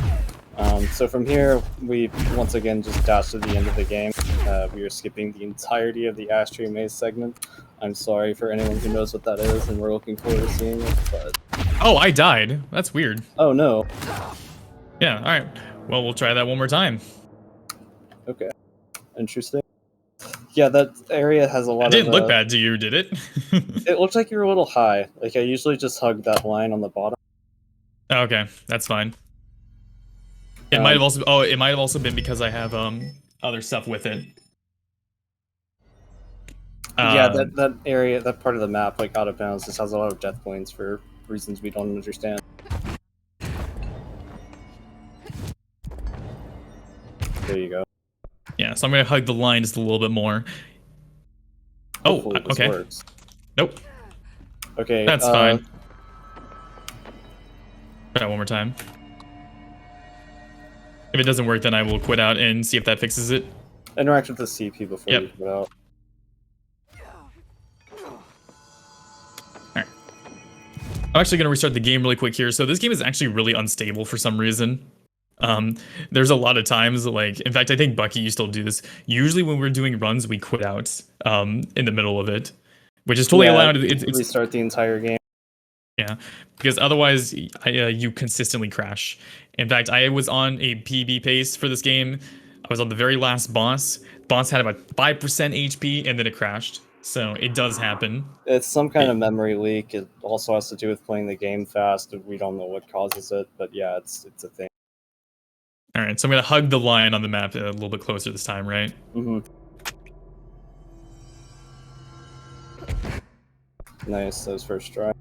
So from here, we once again just dash to the end of the game. We are skipping the entirety of the Ashtray Maze segment. I'm sorry for anyone who knows what that is, and we're looking forward to seeing it, but... Oh, I died. That's weird. Oh, no. Yeah, alright. Well, we'll try that one more time. Okay. Interesting. Yeah, that area has a lot It didn't of... look bad to you, did it? It looked like you were a little high. Like, I usually just hug that line on the bottom. Okay, that's fine. It might have also it might have also been because I have other stuff with it. Yeah, that area, that part of the map, like out of bounds, just has a lot of death points for reasons we don't understand. There you go. Yeah, so I'm gonna hug the line just a little bit more. Oh, Hopefully this okay. works. Nope, Okay, that's fine. Try it one more time. If it doesn't work, then I will quit out and see if that fixes it. Interact with the CP before Yep. you put out. Alright. I'm actually going to restart the game really quick here. So this game is actually really unstable for some reason. There's a lot of times, like, in fact, I think Bucky, you still do this. Usually when we're doing runs, we quit out in the middle of it, which is totally allowed. It's restart the entire game. Yeah, because otherwise you consistently crash. In fact, I was on a PB pace for this game. I was on the very last boss. Boss had about 5% HP, and then it crashed. So it does happen. It's some kind of memory leak. It also has to do with playing the game fast. We don't know what causes it, but yeah, it's a thing. All right, so I'm gonna hug the line on the map a little bit closer this time, right? Mm-hmm. Nice, that was first try.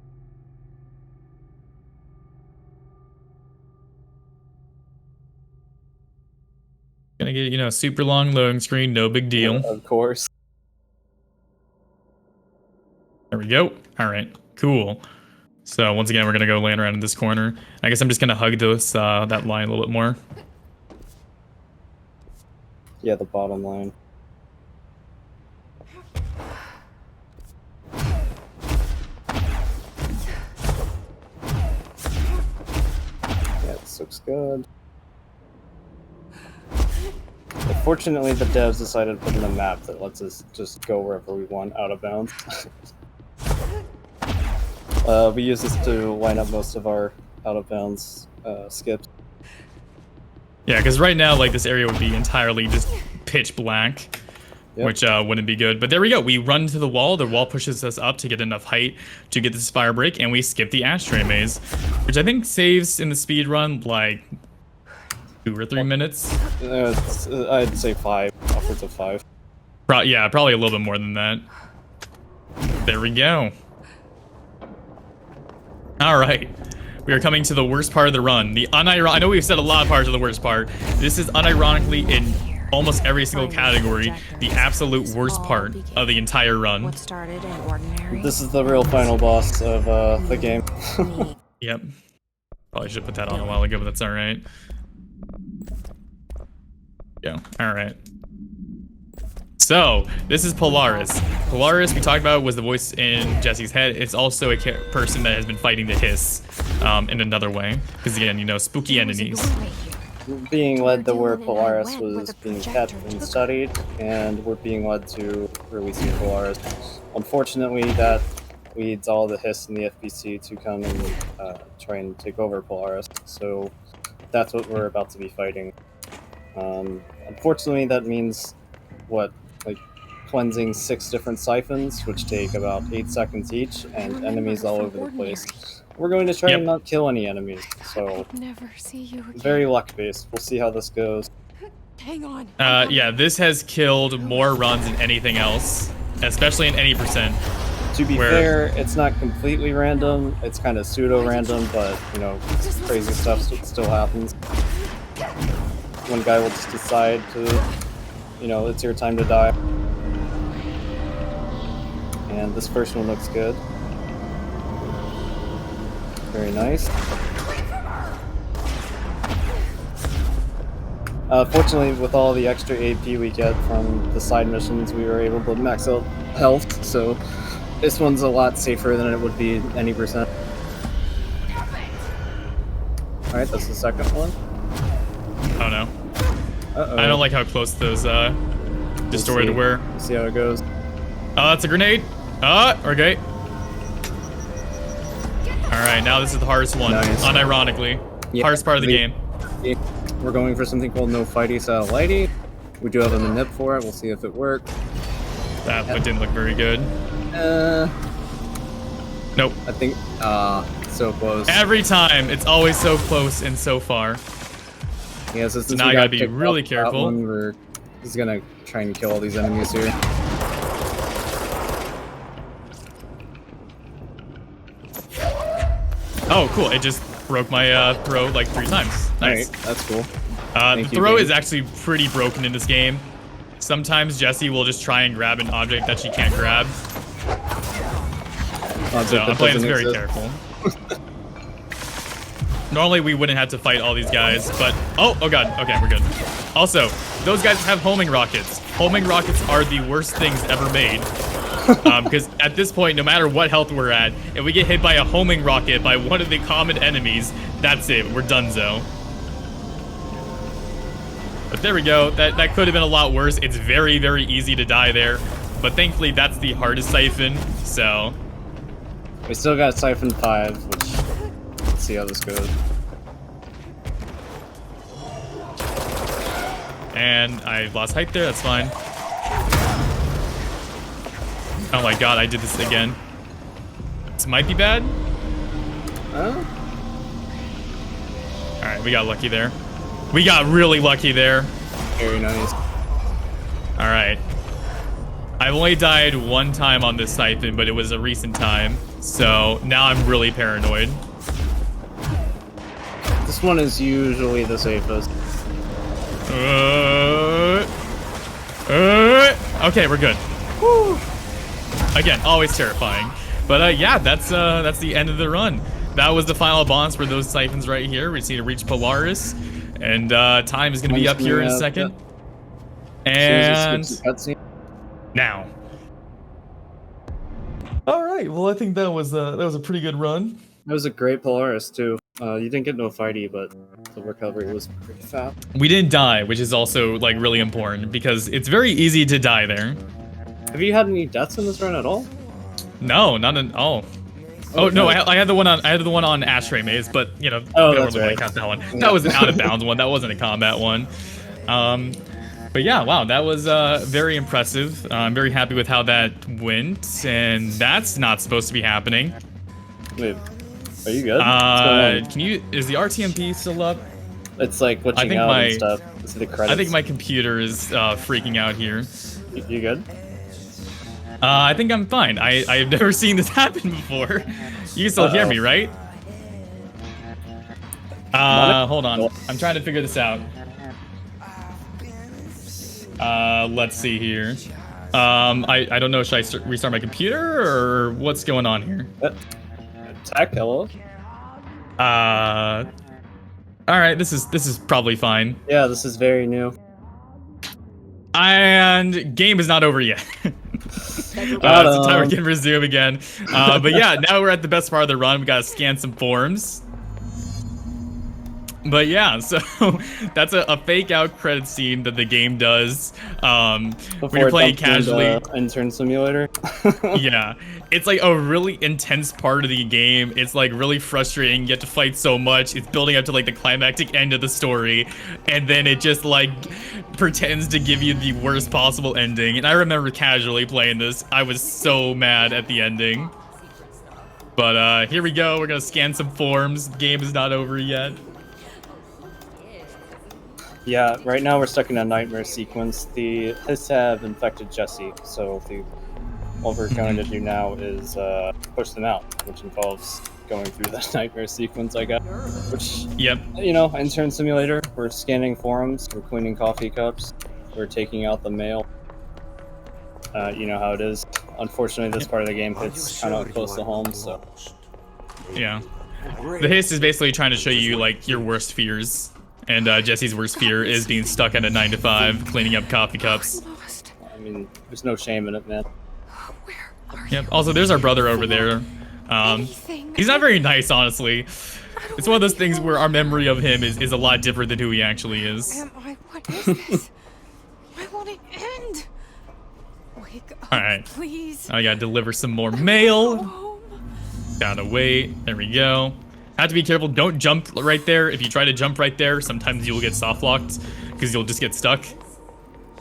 Gonna get, a super long loading screen, no big deal. Of course. There we go. All right, cool. So once again, we're gonna go land around in this corner. I guess I'm just gonna hug that line a little bit more. Yeah, the bottom line. Yeah, this looks good. Fortunately, the devs decided to put in a map that lets us just go wherever we want out of bounds. We use this to line up most of our out of bounds skips. Yeah, because right now, like, this area would be entirely just pitch black, Yep. which wouldn't be good. But there we go. We run to the wall pushes us up to get enough height to get this fire break, and we skip the ashtray maze, which I think saves in the speed run like 2 or 3 minutes. I'd say 5, upwards of 5. Yeah, probably a little bit more than that. There we go. All right. We are coming to the worst part of the run. I know we've said a lot of parts of the worst part. This is unironically in almost every single category the absolute worst part of the entire run. What started in ordinary. This is the real final boss of the game. Yep. Probably should have put that on a while ago, but that's all right. Yeah. All right. So this is Polaris. Polaris, we talked about, was the voice in Jesse's head. It's also a person that has been fighting the hiss in another way, because again, spooky enemies. Being led to where Polaris was being kept and studied, and we're being led to releasing Polaris. Unfortunately, that leads all the hiss and the FBC to come and try and take over Polaris. So that's what we're about to be fighting. Unfortunately, that means cleansing 6 different siphons, which take about 8 seconds each, and enemies all over the place. We're going to try and not kill any enemies, so Never see you again. very luck-based. We'll see how this goes. Hang on. Yeah, this has killed more runs than anything else, especially in any percent. To be fair, it's not completely random. It's kind of pseudo-random, but, you know, crazy stuff still happens. One guy will just decide to, you know, it's your time to die. And this first one looks good. Very nice. Fortunately, with all the extra AP we get from the side missions, we were able to max out health, so this one's a lot safer than it would be any percent. Alright, that's the second one. Oh no. Uh-oh. I don't like how close those destroyed were. Let's see how it goes. Oh, that's a grenade. Okay. Alright, now this is the hardest one. Nice. Unironically. Yeah, Hardest part of the game. We're going for something called no fighty satellitey. We do have a manip for it. We'll see if it works. That didn't look very good. Nope. I think, so close. Every time, it's always so close and so far. Yeah, so now I gotta be really careful. We're just gonna try and kill all these enemies here. Oh, cool. It just broke my throw like 3 times. Nice. Alright, that's cool. The throw is actually pretty broken in this game. Sometimes Jessie will just try and grab an object that she can't grab. So I'm playing this very careful. Normally we wouldn't have to fight all these guys, but... Oh god. Okay, we're good. Also, those guys have homing rockets. Homing rockets are the worst things ever made. Because at this point, no matter what health we're at, if we get hit by a homing rocket by one of the common enemies, that's it. We're donezo. But there we go. That could have been a lot worse. It's very, very easy to die there. But thankfully, that's the hardest siphon, so... We still got Siphon 5, which... Let's see how this goes. And I lost height there, that's fine. Oh my god, I did this again. This might be bad. Alright, we got lucky there. We got really lucky there. Very nice. Alright. I've only died 1 time on this siphon, but it was a recent time. So now I'm really paranoid. This one is usually the safest. Okay, we're good. Woo. Again, always terrifying. But yeah, that's the end of the run. That was the final boss for those siphons right here. We just need to reach Polaris, and time is going to be up here in a second. And now. All right. Well, I think that was a pretty good run. That was a great Polaris too. You didn't get no fighty, but the recovery was pretty fast. We didn't die, which is also like really important because it's very easy to die there. Have you had any deaths in this run at all? No, not at all. Oh no, I had the one on Ashtray Maze, but you know, I don't really want to count that one. Yeah. That was an out of bounds one. That wasn't a combat one. But yeah, wow, that was very impressive. I'm very happy with how that went, and that's not supposed to be happening. Wait, are you good? What's going on? Can you? Is the RTMP still up? It's like glitching out and stuff. It's the credits. I think my computer is freaking out here. You good? I think I'm fine. I've never seen this happen before. You can still hear me, right? Hold on. I'm trying to figure this out. Let's see here. I don't know. Should I restart my computer or what's going on here? Tech, hello. All right. This is probably fine. Yeah, this is very new. And game is not over yet. So timer can resume again. But yeah, now we're at the best part of the run. We gotta scan some forms. But yeah, so that's a fake out credit scene that the game does when you're playing casually. Intern Simulator. Yeah, it's like a really intense part of the game. It's like really frustrating. You have to fight so much. It's building up to like the climactic end of the story, and then it just like pretends to give you the worst possible ending. And I remember casually playing this. I was so mad at the ending. But here we go. We're gonna scan some forms. The game is not over yet. Yeah, right now we're stuck in a nightmare sequence. The Hiss have infected Jesse, so what we're going to do now is push them out, which involves going through that nightmare sequence, I guess. Which, yep. You know, intern simulator. We're scanning forums, we're cleaning coffee cups, we're taking out the mail. You know how it is. Unfortunately, this part of the game hits kind of close to home, so. Yeah. The Hiss is basically trying to show you like your worst fears. And Jesse's worst fear is being stuck at a 9-to-5, cleaning up coffee cups. I mean, there's no shame in it, man. Yep. Also, there's our brother over there. He's not very nice, honestly. It's one of those things where our memory of him is a lot different than who he actually is. What is this? Why won't it end? Wake up, Alright. please. I gotta deliver some more mail. Go home. Gotta wait. There we go. Have to be careful. Don't jump right there. If you try to jump right there, sometimes you'll get soft locked because you'll just get stuck.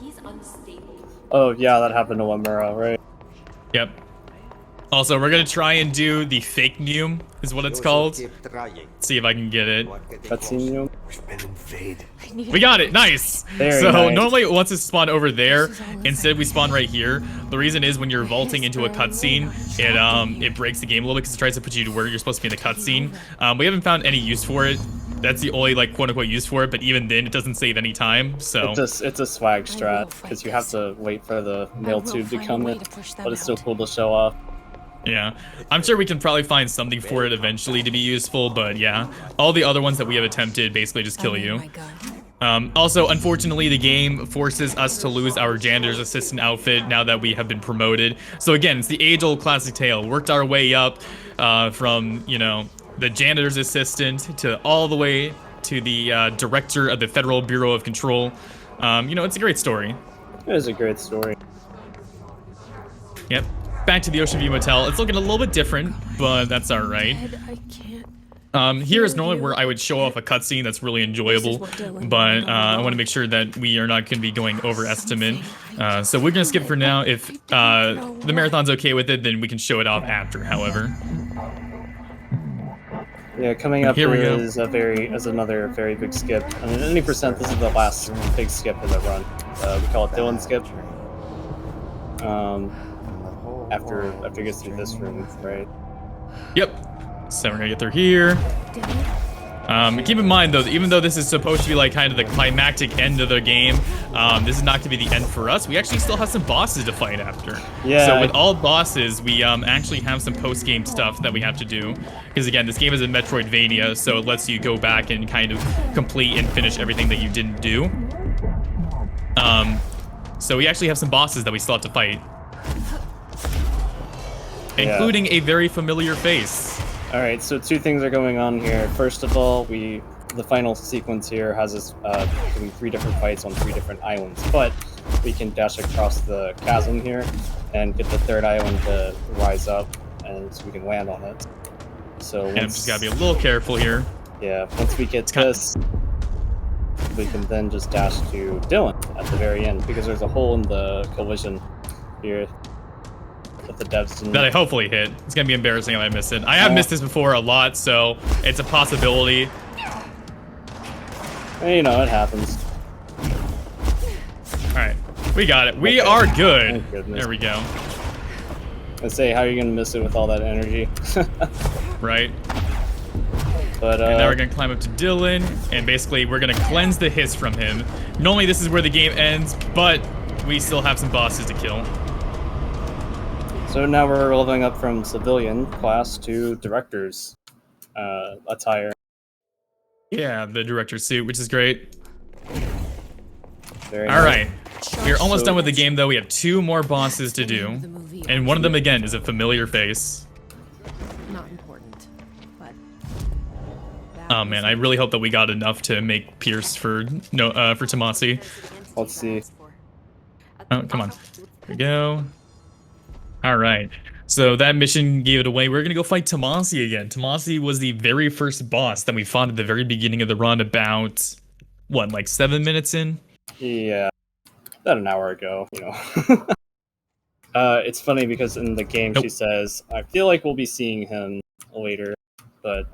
He's unstable. Oh, yeah, that happened to Wamura, right? Yep. Also, we're gonna try and do the fake Neum, is what it's called. See if I can get it. Cutscene. We got it. Nice. Very so nice. normally once it's spawned over there, instead we spawn right here. The reason is when you're vaulting into a cutscene, it breaks the game a little bit because it tries to put you to where you're supposed to be in the cutscene. We haven't found any use for it. That's the only like quote unquote use for it, but even then it doesn't save any time. So It's a swag strat because you have to wait for the mail tube to come in, but it's still cool to show off. yeah, I'm sure we can probably find something for it eventually to be useful, but yeah, all the other ones that we have attempted basically just kill you. Also, unfortunately, the game forces us to lose our janitor's assistant outfit now that we have been promoted. So again, it's the age-old classic tale. Worked our way up from, you know, the janitor's assistant to all the way to the director of the Federal Bureau of Control. You know, it's a great story. It is a great story. Yep. Back to the Ocean View Motel. It's looking a little bit different, but that's all right. I can't. Here is normally where I would show off a cutscene that's really enjoyable, but I want to make sure that we are not going to be going over estimate. So we're going to skip for now. If the marathon's okay with it, then we can show it off after, however. Yeah, coming up Here we go. is another very big skip. I mean, any percent, this is the last big skip in the run. We call it Dylan skip. After it gets through this room, right? Yep. So we're gonna get through here. Keep in mind though, even though this is supposed to be like kind of the climactic end of the game, this is not gonna be the end for us. We actually still have some bosses to fight after. Yeah. So with all bosses, we actually have some post-game stuff that we have to do. Because again, this game is a Metroidvania, so it lets you go back and kind of complete and finish everything that you didn't do. So we actually have some bosses that we still have to fight. Including a very familiar face. Alright, so two things are going on here. First of all, the final sequence here has us doing 3 different fights on 3 different islands, but we can dash across the chasm here and get the 3rd island to rise up, and so we can land on it. So And just gotta be a little careful here. yeah, once we get this, we can then just dash to Dylan at the very end, because there's a hole in the collision here that the devs didn't. That I hopefully hit. It's gonna be embarrassing if I miss it. I have missed this before a lot, so it's a possibility. You know, it happens. Alright, we got it. We are good. Thank goodness. There we go. I say, how are you gonna miss it with all that energy? Right. But And now we're gonna climb up to Dylan, and basically we're gonna cleanse the hiss from him. Normally this is where the game ends, but we still have some bosses to kill. so now we're leveling up from civilian class to director's attire. Yeah, the director's suit, which is great. Very All nice. right, we're almost So- done with the game though. We have 2 more bosses to do, and one of them again is a familiar face. Not important, but Oh man, I really hope that we got enough to make Pierce for Tomasi. Let's see. Oh, come on. Here we go. All right. So that mission gave it away. We're gonna go fight Tomasi again. Tomasi was the very first boss that we fought at the very beginning of the run. About what, like 7 minutes in? Yeah, about an hour ago. You know. It's funny because in the game she says, "I feel like we'll be seeing him later," but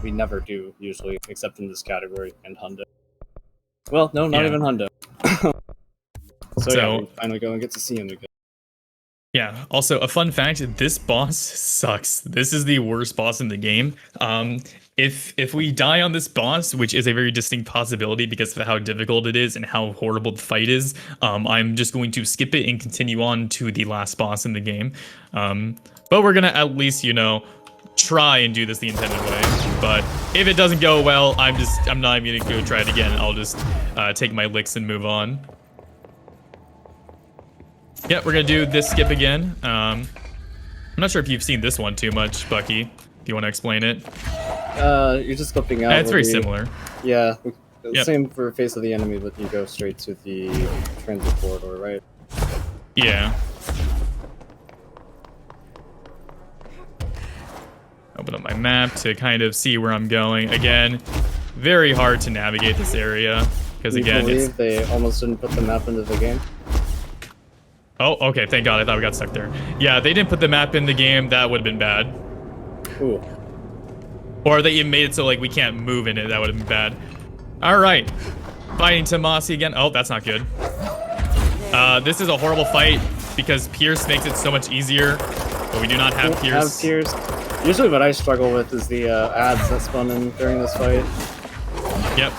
we never do usually, except in this category and Hundo. Well, no, not even Hundo. So yeah, we finally go and get to see him again. Yeah, also a fun fact, this boss sucks. This is the worst boss in the game. If we die on this boss, which is a very distinct possibility because of how difficult it is and how horrible the fight is, I'm just going to skip it and continue on to the last boss in the game. But we're gonna at least, you know, try and do this the intended way. But if it doesn't go well, I'm not even gonna go try it again. I'll just take my licks and move on. Yeah, we're gonna do this skip again. I'm not sure if you've seen this one too much, Bucky. If you want to explain it. You're just flipping out. It's very similar. Yeah, same for Face of the Enemy, but you go straight to the transit corridor, right? Yeah. Open up my map to kind of see where I'm going. Again, very hard to navigate this area because again, they almost didn't put the map into the game. Oh, okay, thank God. I thought we got stuck there. Yeah, they didn't put the map in the game. That would have been bad. Ooh. Or they even made it so like we can't move in it. That would have been bad. All right. Fighting Tomasi again. Oh, that's not good. This is a horrible fight because Pierce makes it so much easier. But we do not have Pierce. Usually what I struggle with is the ads that spawn in during this fight. Yep.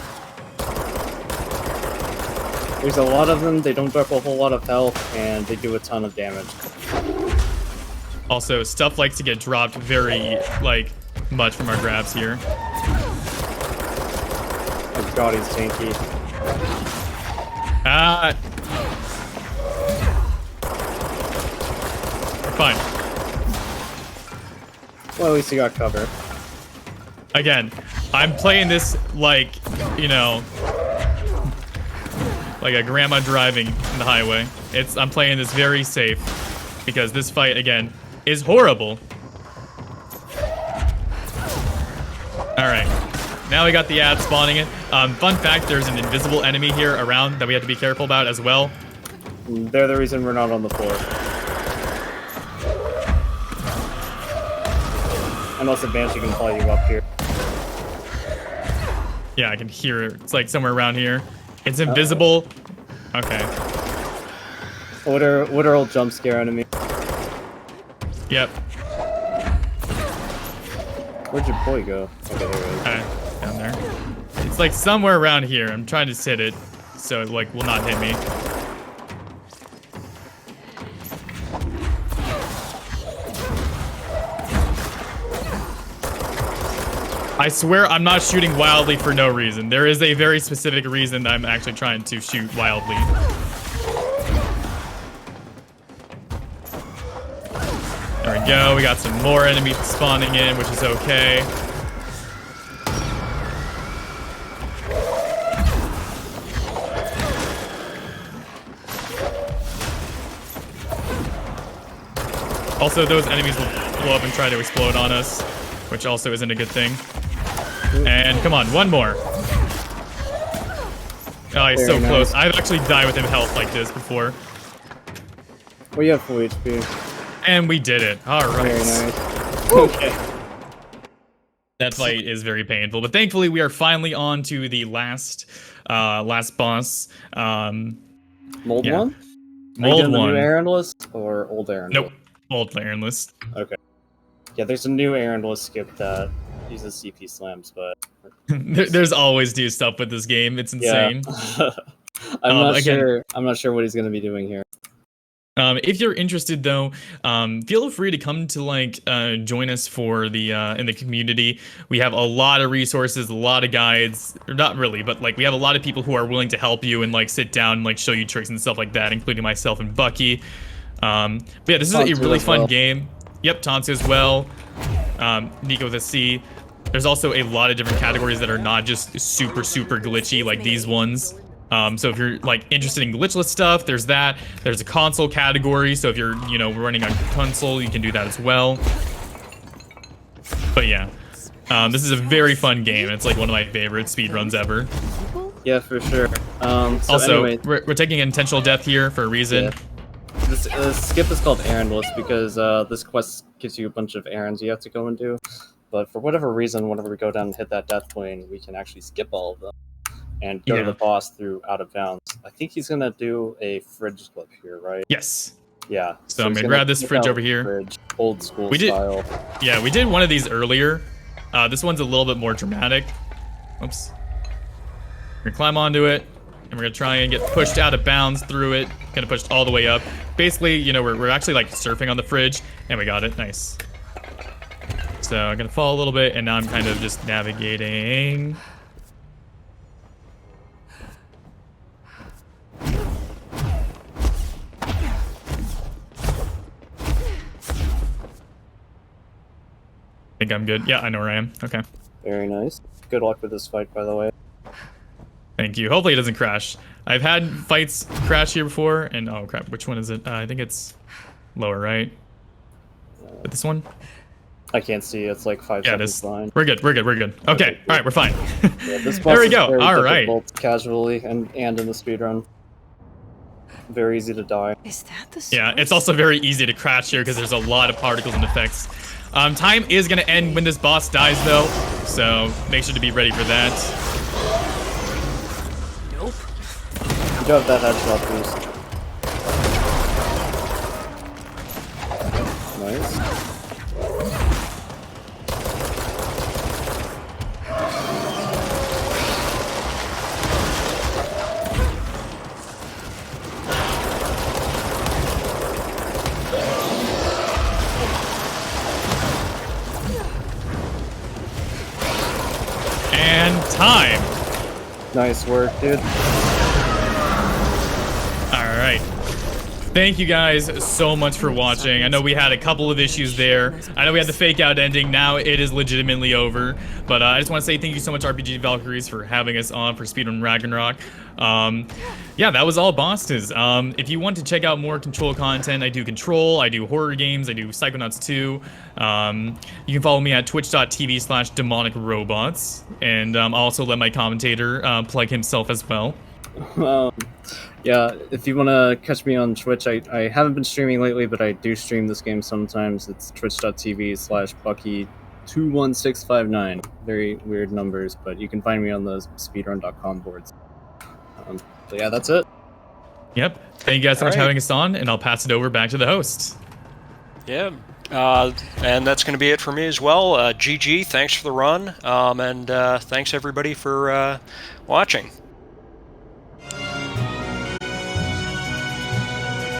There's a lot of them, they don't drop a whole lot of health, and they do a ton of damage. Also, stuff likes to get dropped very, like, much from our grabs here. Oh god, he's tanky. Fine. Well, at least he got cover. Again, I'm playing this like, you know, like a grandma driving in the highway. I'm playing this very safe because this fight, again, is horrible. All right, now we got the ad spawning it. Fun fact, there's an invisible enemy here around that we have to be careful about as well. They're the reason we're not on the floor. Unless the Banshee can follow you up here. Yeah, I can hear it. It's like somewhere around here. It's invisible. Okay. What are old jump scare enemy? Yep. Where'd your boy go? Okay, there he is. Down there. It's like somewhere around here. I'm trying to hit it, so it like will not hit me. I swear I'm not shooting wildly for no reason. There is a very specific reason that I'm actually trying to shoot wildly. There we go. We got some more enemies spawning in, which is okay. Also, those enemies will blow up and try to explode on us, which also isn't a good thing. And come on, one more. Oh, he's so close. I've actually died with him health like this before. Well, you have full HP. And we did it. All right. Very nice. Okay. That fight is very painful, but thankfully we are finally on to the last boss. Mold one? Mold one. New errand list or old errand Nope. list? Old errand list. Okay. Yeah, there's a new errand list skip that uses CP slams, but There's always new stuff with this game. It's insane. Yeah. I'm not sure what he's gonna be doing here. If you're interested, though, feel free to come to like join us for the in the community. We have a lot of resources, a lot of guides, or not really, but like we have a lot of people who are willing to help you and like sit down and like show you tricks and stuff like that, including myself and Bucky. But yeah, this is a really fun game. Yep, Tansu as well. Nico with a C. There's also a lot of different categories that are not just super glitchy like these ones. So if you're like interested in glitchless stuff, there's that. There's a console category, so if you're, you know, running on console, you can do that as well. But yeah, this is a very fun game. It's like one of my favorite speedruns ever. Yeah, for sure. Also, anyway, we're taking intentional death here for a reason. Yeah. This skip is called errandless because this quest gives you a bunch of errands you have to go and do. But for whatever reason, whenever we go down and hit that death plane, we can actually skip all of them and go to the boss through out of bounds. I think he's gonna do a fridge flip here, right? Yes. Yeah. So I'm gonna grab this fridge over here. Fridge, old school style. Yeah, we did one of these earlier. This one's a little bit more dramatic. Oops. We're gonna climb onto it, and we're gonna try and get pushed out of bounds through it. Gonna push all the way up. Basically, you know, we're actually like surfing on the fridge, and we got it. Nice. So I'm gonna fall a little bit, and now I'm kind of just navigating. I think I'm good. Yeah, I know where I am. Okay. Very nice. Good luck with this fight, by the way. Thank you. Hopefully it doesn't crash. I've had fights crash here before, and oh crap, which one is it? I think it's lower, right? But this one? I can't see. It's like 5 seconds behind. We're good. We're good. Okay. All right, we're fine. Yeah, this boss there we is go. very All right. difficult casually and in the speedrun. Very easy to die. Is that the source? Yeah, it's also very easy to crash here because there's a lot of particles and effects. Time is gonna end when this boss dies, though, so make sure to be ready for that. Nope. You do have that headshot boost. Nice. And time. Nice work, dude. All right. Thank you guys so much for watching. I know we had a couple of issues there. I know we had the fake out ending. Now it is legitimately over. But I just want to say thank you so much, RPG Valkyries, for having us on for Speedrun Ragnarok. Yeah, that was all bosses. If you want to check out more Control content, I do Control, I do horror games, I do Psychonauts 2. You can follow me at twitch.tv/DemonicRobots. And I'll also let my commentator plug himself as well. Yeah, if you want to catch me on Twitch, I haven't been streaming lately, but I do stream this game sometimes. It's twitch.tv/Bucky21659. Very weird numbers, but you can find me on the speedrun.com boards. So yeah, that's it. Yep. Thank you guys so much for having us on, and I'll pass it over back to the host. Yeah. And that's going to be it for me as well. GG, thanks for the run, and thanks everybody for watching.